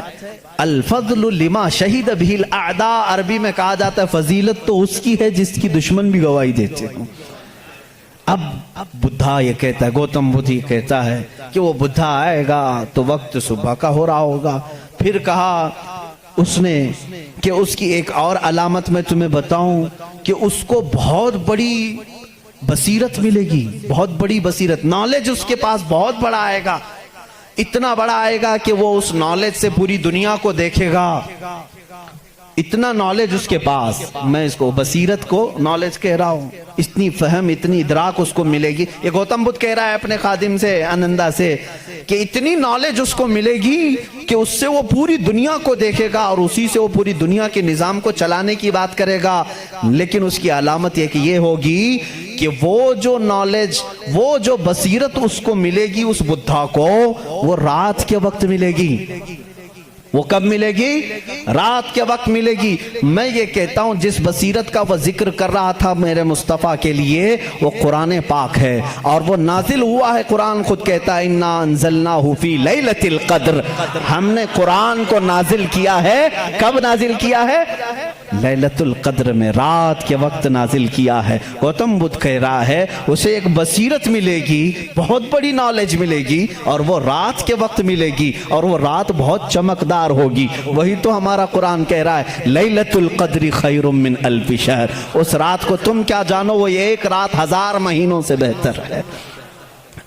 الفضل لما شہید بہ الاعداء، عربی میں کہا جاتا ہے فضیلت تو اس کی ہے جس کی دشمن بھی گواہی دیتے ہوں. اب بدھا یہ کہتا ہے، گوتم بدھ یہ کہتا ہے کہ وہ بدھا آئے گا تو وقت صبح کا ہو رہا ہوگا. پھر کہا اس نے کہ اس کی ایک اور علامت میں تمہیں بتاؤں کہ اس کو بہت بڑی بصیرت ملے گی، بہت بڑی بصیرت، نالج اس کے پاس بہت بڑا آئے گا، اتنا بڑا آئے گا کہ وہ اس نالج سے پوری دنیا کو دیکھے گا. اتنا نالج اس کے پاس، میں اس کو بصیرت کو نالج کہہ رہا ہوں، اتنی فہم اتنی ادراک اس کو ملے گی. یہ گوتم بدھ کہہ رہا ہے اپنے خادم سے آنندا سے کہ اتنی نالج اس کو ملے گی کہ اس سے وہ پوری دنیا کو دیکھے گا اور اسی سے وہ پوری دنیا کے نظام کو چلانے کی بات کرے گا. لیکن اس کی علامت یہ کہ یہ ہوگی کہ وہ جو نالج، وہ جو بصیرت اس کو ملے گی اس بدھا کو، وہ رات کے وقت ملے گی. وہ کب ملے گی؟ رات کے وقت ملے گی. میں یہ کہتا ہوں جس بصیرت کا وہ ذکر کر رہا تھا میرے مصطفیٰ کے لیے، وہ قرآن پاک ہے اور وہ نازل ہوا ہے. قرآن خود کہتا ہے انا انزلناہ فی لیلۃ القدر، ہم نے قرآن کو نازل کیا ہے. کب نازل کیا ہے؟ لیلۃ القدر میں، رات کے وقت نازل کیا ہے. گوتم بدھ کہہ رہا ہے اسے ایک بصیرت ملے گی، بہت بڑی نالج ملے گی اور وہ رات کے وقت ملے گی اور وہ رات بہت چمکدار ہوگی. وہی تو ہمارا قرآن کہہ رہا ہے لیلۃ القدر خیر من الف شہر. اس رات کو تم کیا جانو، وہ ایک رات 1000 مہینوں سے بہتر ہے.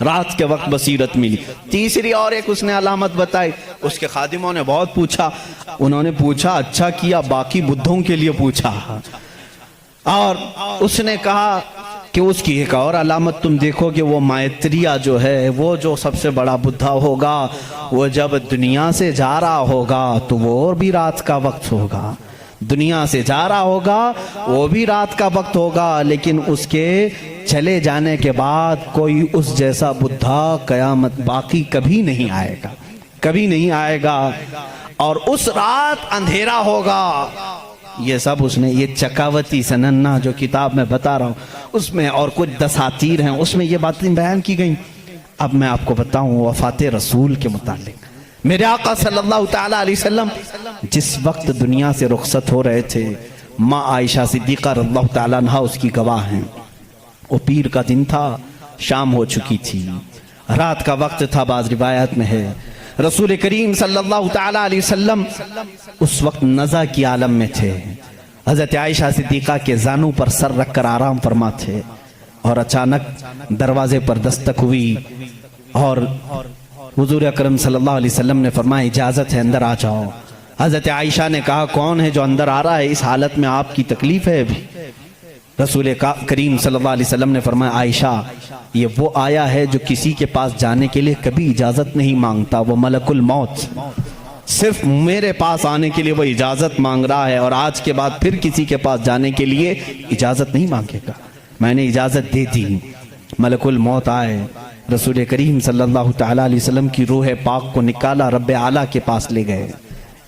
رات کے وقت بصیرت ملی. تیسری اور ایک اس نے علامت بتائی. اس کے خادموں نے بہت پوچھا، انہوں نے پوچھا اچھا کیا، باقی بدھوں کے لیے پوچھا، اور اس نے کہا کہ اس کی ایک اور علامت تم دیکھو کہ وہ مائتریہ جو ہے، وہ جو سب سے بڑا بدھا ہوگا، وہ جب دنیا سے جا رہا ہوگا تو وہ اور بھی رات کا وقت ہوگا. دنیا سے جا رہا ہوگا وہ بھی رات کا وقت ہوگا، لیکن اس کے چلے جانے کے بعد کوئی اس جیسا بدھا قیامت باقی کبھی نہیں آئے گا، کبھی نہیں آئے گا. اور اس رات اندھیرا ہوگا. یہ سب اس نے، یہ چکاوتی سننا جو کتاب میں بتا رہا ہوں اس میں اور کچھ دساتیر ہیں، اس میں یہ باتیں بیان کی گئیں. اب میں آپ کو بتاؤں وفات رسول کے متعلق. میرے آقا صلی اللہ تعالیٰ علیہ وسلم جس وقت دنیا سے رخصت ہو رہے تھے، ماں عائشہ صدیقہ رضی اللہ تعالیٰ عنہ اس کی گواہ ہیں. وہ پیر کا دن تھا، شام ہو چکی تھی، رات کا وقت تھا، بعض روایات میں ہے. رسول کریم صلی اللہ تعالیٰ علیہ وسلم اس وقت نزع کی عالم میں تھے. حضرت عائشہ صدیقہ کے زانوں پر سر رکھ کر آرام فرما تھے اور اچانک دروازے پر دستک ہوئی اور حضور اکرم صلی اللہ علیہ وسلم نے فرمایا اجازت ہے اندر آ جاؤ. حضرت عائشہ نے کہا کون ہے جو اندر آ رہا ہے، اس حالت میں آپ کی تکلیف ہے ابھی؟ رسول کریم صلی اللہ علیہ وسلم نے فرمایا عائشہ یہ وہ آیا ہے جو کسی کے پاس جانے کے لیے کبھی اجازت نہیں مانگتا، وہ ملک الموت، صرف میرے پاس آنے کے لیے وہ اجازت مانگ رہا ہے اور آج کے بعد پھر کسی کے پاس جانے کے لیے اجازت نہیں مانگے گا. میں نے اجازت دے دی. ملک الموت آئے، رسول کریم صلی اللہ تعالیٰ علیہ وسلم کی روح پاک کو نکالا، رب اعلیٰ کے پاس لے گئے.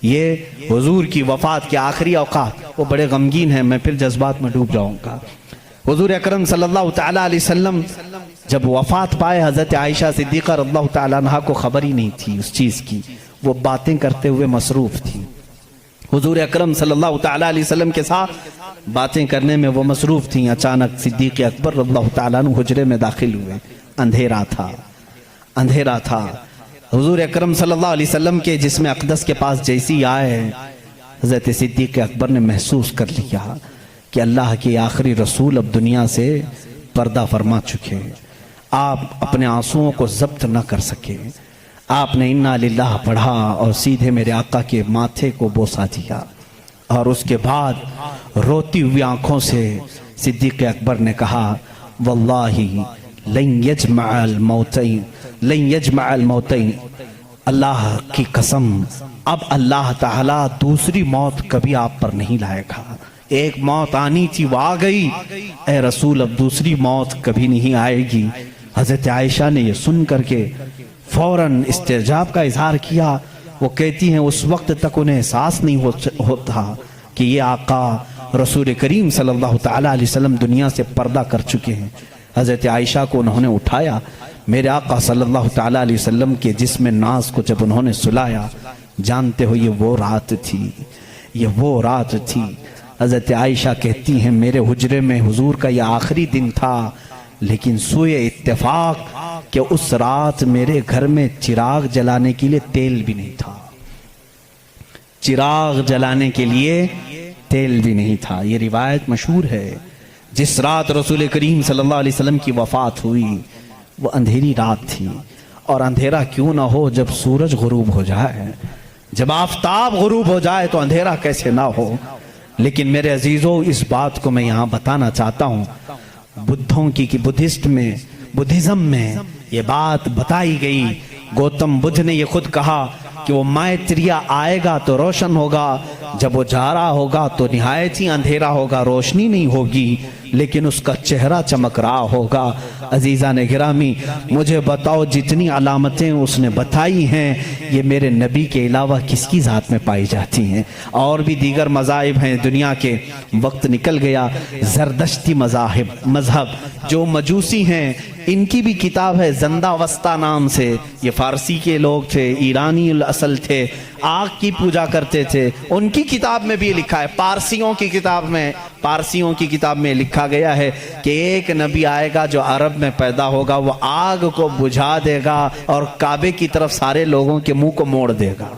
یہ حضور کی وفات کے آخری اوقات، وہ بڑے غمگین ہیں، میں پھر جذبات میں ڈوب جاؤں گا. حضور اکرم صلی اللہ تعالیٰ علیہ وسلم جب وفات پائے، حضرت عائشہ صدیقہ رضی اللہ تعالیٰ عنہ کو خبر ہی نہیں تھی اس چیز کی، وہ باتیں کرتے ہوئے مصروف تھی. حضور اکرم صلی اللہ تعالیٰ علیہ وسلم کے ساتھ باتیں کرنے میں وہ مصروف تھیں، اچانک صدیق اکبر رضی اللہ تعالیٰ عنہ حجرے میں داخل ہوئے۔ اندھیرا تھا۔ حضور اکرم صلی اللہ علیہ وسلم کے جسم اقدس کے پاس جیسی آئے، حضرت صدیق اکبر نے محسوس کر لیا کہ اللہ کے آخری رسول اب دنیا سے پردہ فرما چکے۔ آپ اپنے آنسوؤں کو ضبط نہ کر سکے، آپ نے انا للہ پڑھا اور سیدھے میرے آقا کے ماتھے کو بوسہ دیا، اور اس کے بعد روتی ہوئی آنکھوں سے صدیق اکبر نے کہا واللہ لن یجمع الموتین، اللہ کی قسم اب اللہ تعالیٰ دوسری موت کبھی آپ پر نہیں لائے گا۔ ایک موت آنی تھی وہ آ گئی، اے رسول اب دوسری موت کبھی نہیں آئے گی۔ حضرت عائشہ نے یہ سن کر کے فوراً استعجاب کا اظہار کیا۔ وہ کہتی ہیں اس وقت تک انہیں احساس نہیں ہوتا کہ یہ آقا رسول کریم صلی اللہ تعالیٰ علیہ وسلم دنیا سے پردہ کر چکے ہیں۔ حضرت عائشہ کو انہوں نے اٹھایا، میرے آقا صلی اللہ تعالیٰ علیہ وسلم کے جسم ناز کو جب انہوں نے سلایا، جانتے ہو یہ وہ رات تھی۔ حضرت عائشہ کہتی ہیں میرے حجرے میں حضور کا یہ آخری دن تھا، لیکن سوئے اتفاق کہ اس رات میرے گھر میں چراغ جلانے کے لیے تیل بھی نہیں تھا۔ یہ روایت مشہور ہے۔ جس رات رسول کریم صلی اللہ علیہ وسلم کی وفات ہوئی وہ اندھیری رات تھی، اور اندھیرا کیوں نہ ہو جب سورج غروب ہو جائے، جب آفتاب غروب ہو جائے تو اندھیرا کیسے نہ ہو۔ لیکن میرے عزیزوں اس بات کو میں یہاں بتانا چاہتا ہوں، بدھزم میں یہ بات بتائی گئی۔ گوتم بدھ نے یہ خود کہا کہ وہ مائتریہ آئے گا تو روشن ہوگا، جب وہ جا رہا ہوگا تو نہایت ہی اندھیرا ہوگا، روشنی نہیں ہوگی، لیکن اس کا چہرہ چمک رہا ہوگا۔ عزیزان گرامی مجھے بتاؤ جتنی علامتیں اس نے بتائی ہیں یہ میرے نبی کے علاوہ کس کی ذات میں پائی جاتی ہیں؟ اور بھی دیگر مذاہب ہیں دنیا کے، وقت نکل گیا۔ زردشتی مذہب جو مجوسی ہیں ان کی بھی کتاب ہے زندہ وسطہ نام سے، یہ فارسی کے لوگ تھے، ایرانی الاصل تھے، آگ کی پوجا کرتے تھے، ان کی کتاب میں بھی لکھا ہے، پارسیوں کی کتاب میں لکھا گیا ہے کہ ایک نبی آئے گا جو عرب میں پیدا ہوگا، وہ آگ کو بجھا دے گا اور کعبے کی طرف سارے لوگوں کے منہ کو موڑ دے گا۔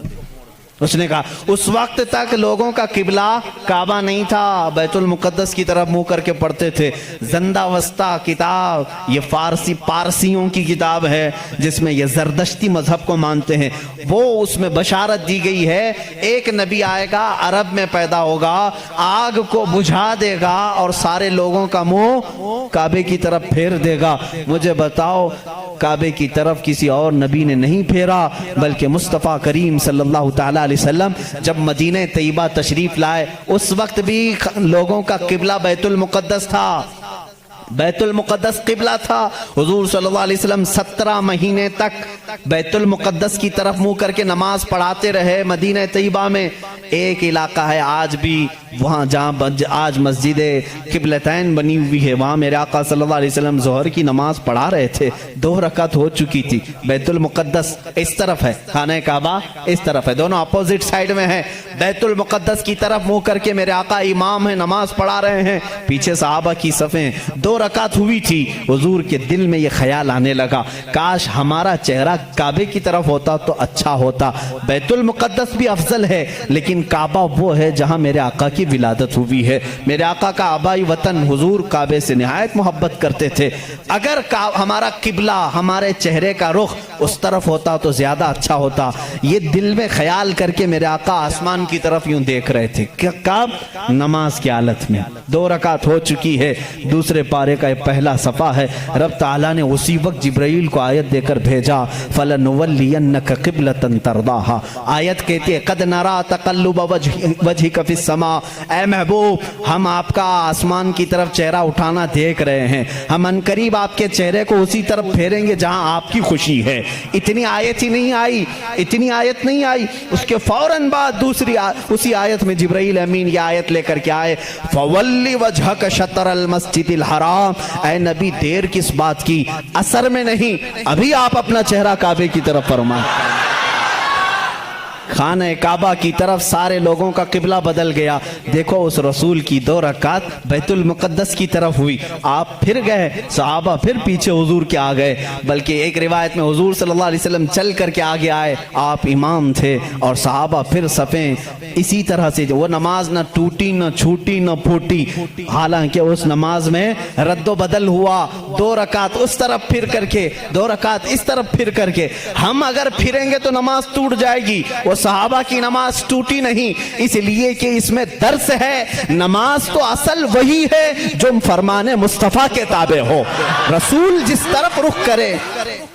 اس نے کہا اس وقت تک لوگوں کا قبلہ کعبہ نہیں تھا، بیت المقدس کی طرف منہ کر کے پڑھتے تھے۔ زندہ وسطہ کتاب یہ پارسیوں کی کتاب ہے جس میں یہ زردشتی مذہب کو مانتے ہیں، وہ اس میں بشارت دی گئی ہے ایک نبی آئے گا، عرب میں پیدا ہوگا، آگ کو بجھا دے گا اور سارے لوگوں کا منہ کعبے کی طرف پھیر دے گا۔ مجھے بتاؤ کعبے کی طرف کسی اور نبی نے نہیں پھیرا، بلکہ مصطفیٰ کریم صلی اللہ تعالیٰ علیہ وسلم جب مدینہ طیبہ تشریف لائے اس وقت بھی لوگوں کا قبلہ بیت المقدس تھا، بیت المقدس قبلہ تھا۔ حضور صلی اللہ علیہ وسلم 17 مہینے تک بیت المقدس کی طرف منہ کر کے نماز پڑھاتے رہے۔ مدینہ طیبہ میں ایک علاقہ ہے آج بھی وہاں جہاں آج مسجد قبلتین بنی ہوئی ہے، وہاں میرے آقا صلی اللہ علیہ وسلم ظہر کی نماز پڑھا رہے تھے، 2 رکعت ہو چکی تھی۔ بیت المقدس اس طرف ہے، خانہ کعبہ اس طرف ہے، دونوں اپوزٹ سائیڈ میں ہیں۔ بیت المقدس کی طرف منہ کر کے میرے آقا امام ہیں، نماز پڑھا رہے ہیں، پیچھے صحابہ کی صفیں، 2 رکعت ہوئی تھی۔ حضور کے دل میں یہ خیال آنے لگا کاش ہمارا چہرہ کعبے کی طرف ہوتا تو اچھا ہوتا۔ بیت المقدس بھی افضل ہے، لیکن کعبہ وہ ہے جہاں میرے آقا کی ولادت ہوئی ہے۔ میرے آقا کا آبائی وطن، حضور کعبے سے نہایت محبت کرتے تھے۔ اگر ہمارا قبلہ، ہمارے چہرے کا رخ اس طرف ہوتا تو زیادہ اچھا ہوتا۔ یہ دل میں خیال کر کے میرے آقا آسمان کی طرف یوں دیکھ رہے تھے، کب؟ نماز کی حالت میں۔ 2 رکعت ہو چکی ہے، دوسرے پارے کا پہلا صفحہ ہے۔ رب تعالیٰ نے اسی وقت جبرائیل کو آیت دے کر بھیجا، فَلَنُوَلِّيَنَّكَ قِبْلَةً تَرْضَاهَا۔ آیت کہتی ہے قَدْ نَرَا تَقَلُّبَ وَجْهِكَ فِي السَّمَاءِ، اے محبوب ہم آپ کا آسمان کی طرف چہرہ اٹھانا دیکھ رہے ہیں، ہم انقریب آپ کے چہرے کو اسی طرف پھیریں گے جہاں آپ کی خوشی ہے۔ اتنی آیت ہی نہیں آئی، اتنی آیت نہیں آئی، اس کے فوراً بعد اسی آیت میں جبرائیل امین یہ آیت لے کر کے آئے، فَوَلِّ وَجْهَكَ شَطْرَ الْمَسْجِدِ الْحَرَامِ۔ اے نبی دیر کس بات کی، اثر میں نہیں، ابھی آپ اپنا چہرہ کعبے کی طرف فرمائیں۔ خانہ کعبہ کی طرف سارے لوگوں کا قبلہ بدل گیا. دیکھو اس رسول کی 2 رکعت بیت المقدس کی طرف ہوئی. آپ پھر گئے, صحابہ پھر پیچھے حضور کے آ گئے. بلکہ ایک روایت میں حضور صلی اللہ علیہ وسلم چل کر کے آگے آئے, آپ امام تھے اور صحابہ پھر صفیں. اسی طرح سے وہ نماز نہ ٹوٹی نہ چھوٹی نہ پھوٹی, حالانکہ اس نماز میں رد و بدل ہوا. 2 رکعت اس طرف پھر کر کے, 2 رکعت اس طرف پھر کر کے. ہم اگر پھریں گے تو نماز ٹوٹ جائے گی, وہ صحابہ کی نماز ٹوٹی نہیں, اس لیے کہ اس میں درس ہے. نماز تو اصل وہی ہے جو فرمان مصطفیٰ کے تابع ہو, رسول جس طرف رخ کرے.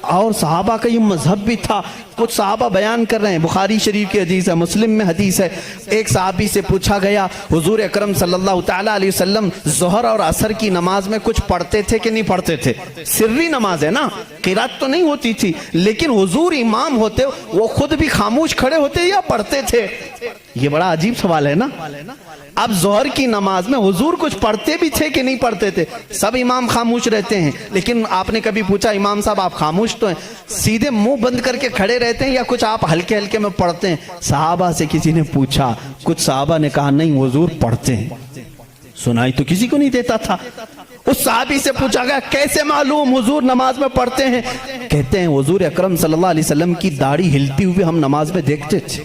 اور صحابہ کا یہ مذہب بھی تھا. کچھ صحابہ بیان کر رہے ہیں, بخاری شریف کی حدیث ہے, مسلم میں حدیث ہے. ایک صحابی سے پوچھا گیا حضور اکرم صلی اللہ تعالیٰ علیہ وسلم ظہر اور عصر کی نماز میں کچھ پڑھتے تھے کہ نہیں پڑھتے تھے؟ سری نماز ہے نا, قرات تو نہیں ہوتی تھی, لیکن حضور امام ہوتے, وہ خود بھی خاموش کھڑے ہوتے یا پڑھتے تھے؟ یہ بڑا عجیب سوال ہے نا. اب ظہر کی نماز میں حضور کچھ پڑھتے بھی تھے کہ نہیں پڑھتے تھے؟ سب امام خاموش رہتے ہیں, لیکن آپ نے کبھی پوچھا امام صاحب آپ خاموش تو ہیں, سیدھے منہ بند کر کے کھڑے رہتے ہیں یا کچھ آپ ہلکے ہلکے میں پڑھتے ہیں؟ صحابہ سے کسی نے پوچھا, کچھ صحابہ نے کہا نہیں حضور پڑھتے ہیں. سنائی تو کسی کو نہیں دیتا تھا. اس صحابی سے پوچھا گیا کیسے معلوم حضور نماز میں پڑھتے ہیں؟ کہتے ہیں حضور اکرم صلی اللہ علیہ وسلم کی داڑھی ہلتی ہوئی ہم نماز میں دیکھتے تھے.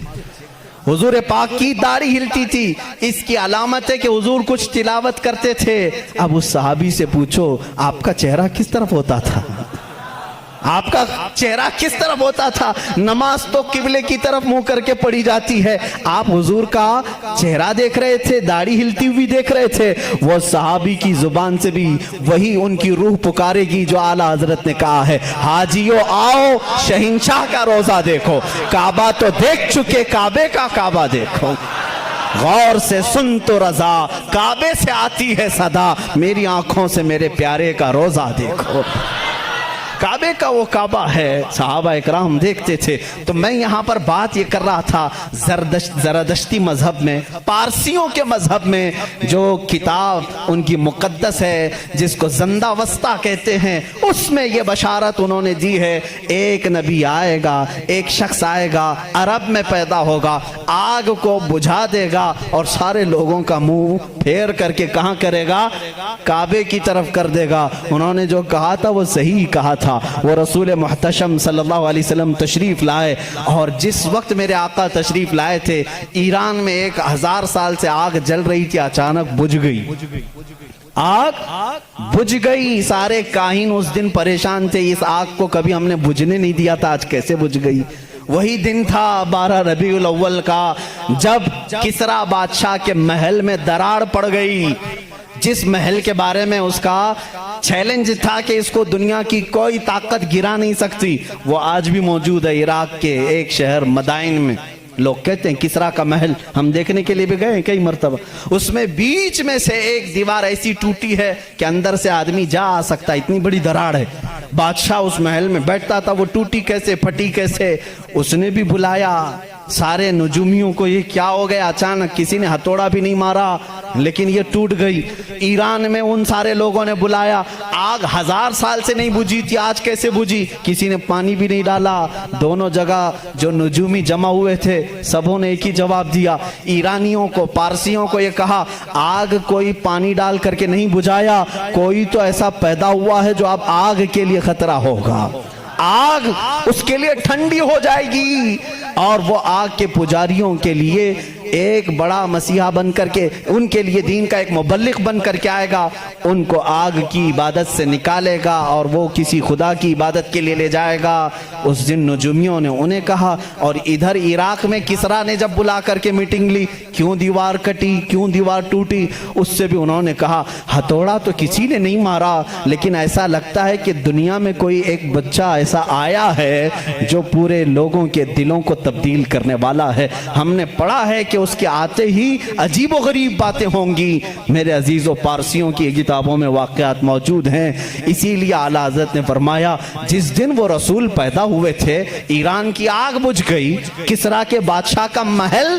حضور پاک کی داڑھی ہلتی تھی, اس کی علامت ہے کہ حضور کچھ تلاوت کرتے تھے. اب اس صحابی سے پوچھو آپ کا چہرہ کس طرف ہوتا تھا؟ آپ کا چہرہ کس طرف ہوتا تھا؟ نماز تو قبلے کی طرف منہ کر کے پڑھی جاتی ہے, آپ حضور کا چہرہ دیکھ رہے تھے, داڑھی ہلتی ہوئی دیکھ رہے تھے. وہ صحابی کی زبان سے بھی وہی ان کی روح پکارے گی جو اعلیٰ حضرت نے کہا ہے, حاجیو آؤ شہنشاہ کا روزہ دیکھو, کعبہ تو دیکھ چکے, کعبے کا کعبہ دیکھو. غور سے سن تو رضا, کعبے سے آتی ہے صدا, میری آنکھوں سے میرے پیارے کا روزہ دیکھو. کعبے کا وہ کعبہ ہے, صحابہ اکرام دیکھتے تھے. تو میں یہاں پر بات یہ کر رہا تھا, زرادشتی مذہب میں, پارسیوں کے مذہب میں جو کتاب ان کی مقدس ہے جس کو زندہ وسطہ کہتے ہیں, اس میں یہ بشارت انہوں نے دی ہے ایک نبی آئے گا, ایک شخص آئے گا, عرب میں پیدا ہوگا, آگ کو بجھا دے گا اور سارے لوگوں کا منہ پھیر کر کے کہاں کرے گا؟ کعبے کی طرف کر دے گا. انہوں نے جو کہا تھا وہ صحیح کہا تھا. وہ رسول محتشم صلی اللہ علیہ وسلم تشریف لائے, اور جس وقت میرے آقا تشریف لائے تھے ایران میں 1000 سال سے آگ جل رہی تھی, اچانک بجھ گئی. آگ بجھ گئی. سارے کاہن اس دن پریشان تھے, اس آگ کو کبھی ہم نے بجھنے نہیں دیا تھا, آج کیسے بجھ گئی؟ وہی دن تھا 12 ربیع الاول کا, جب کسریٰ بادشاہ کے محل میں دراڑ پڑ گئی. جس محل کے بارے میں اس کا چیلنج تھا کہ اس کو دنیا کی کوئی طاقت گرا نہیں سکتی, وہ آج بھی موجود ہے عراق کے ایک شہر مدائن میں. لوگ کہتے ہیں کسریٰ کا محل, ہم دیکھنے کے لیے بھی گئے ہیں کئی مرتبہ. اس میں بیچ میں سے ایک دیوار ایسی ٹوٹی ہے کہ اندر سے آدمی جا آ سکتا, اتنی بڑی دراڑ ہے. بادشاہ اس محل میں بیٹھتا تھا, وہ ٹوٹی کیسے, پھٹی کیسے. اس نے بھی بلایا سارے نجومیوں کو, یہ کیا ہو گیا اچانک, کسی نے ہتھوڑا بھی نہیں مارا لیکن یہ ٹوٹ گئی. ایران میں ان سارے لوگوں نے بلایا, آگ 1000 سال سے نہیں بجھی تھی, آج کیسے بجھی؟ کسی نے پانی بھی نہیں ڈالا. دونوں جگہ جو نجومی جمع ہوئے تھے سبوں نے ایک ہی جواب دیا. ایرانیوں کو, پارسیوں کو یہ کہا آگ کوئی پانی ڈال کر کے نہیں بجھایا, کوئی تو ایسا پیدا ہوا ہے جو اب آگ کے لیے خطرہ ہوگا, آگ اس کے لیے ٹھنڈی ہو جائے گی, اور وہ آگ کے پجاریوں کے لیے ایک بڑا مسیحا بن کر کے, ان کے لیے دین کا ایک مبلغ بن کر کے آئے گا, ان کو آگ کی عبادت سے نکالے گا اور وہ کسی خدا کی عبادت کے لیے لے جائے گا. اس دن نجومیوں نے انہیں کہا, اور ادھر عراق میں کسریٰ نے جب بلا کر کے میٹنگ لی, کیوں دیوار کٹی, کیوں دیوار ٹوٹی, اس سے بھی انہوں نے کہا ہتھوڑا تو کسی نے نہیں مارا, لیکن ایسا لگتا ہے کہ دنیا میں کوئی ایک بچہ ایسا آیا ہے جو پورے لوگوں کے دلوں کو تبدیل کرنے والا ہے. ہم نے پڑھا ہے کہ اس کے آتے ہی عجیب و غریب باتیں ہوں گی. میرے عزیزوں, پارسیوں کی کتابوں میں واقعات موجود ہیں. اسی لیے اعلیٰ حضرت نے فرمایا جس دن وہ رسول پیدا ہوئے تھے ایران کی آگ بجھ گئی, کسریٰ کے بادشاہ کا محل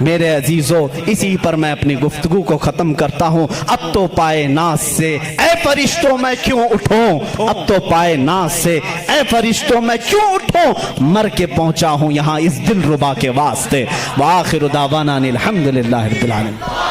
میرے عزیزو اسی پر میں اپنی گفتگو کو ختم کرتا ہوں. اب تو پائے ناز سے اے فرشتوں میں کیوں اٹھوں, اب تو پائے ناز سے اے فرشتوں میں کیوں اٹھوں, مر کے پہنچا ہوں یہاں اس دل ربا کے واسطے. وآخر دعوانا الحمدللہ رب العالمین.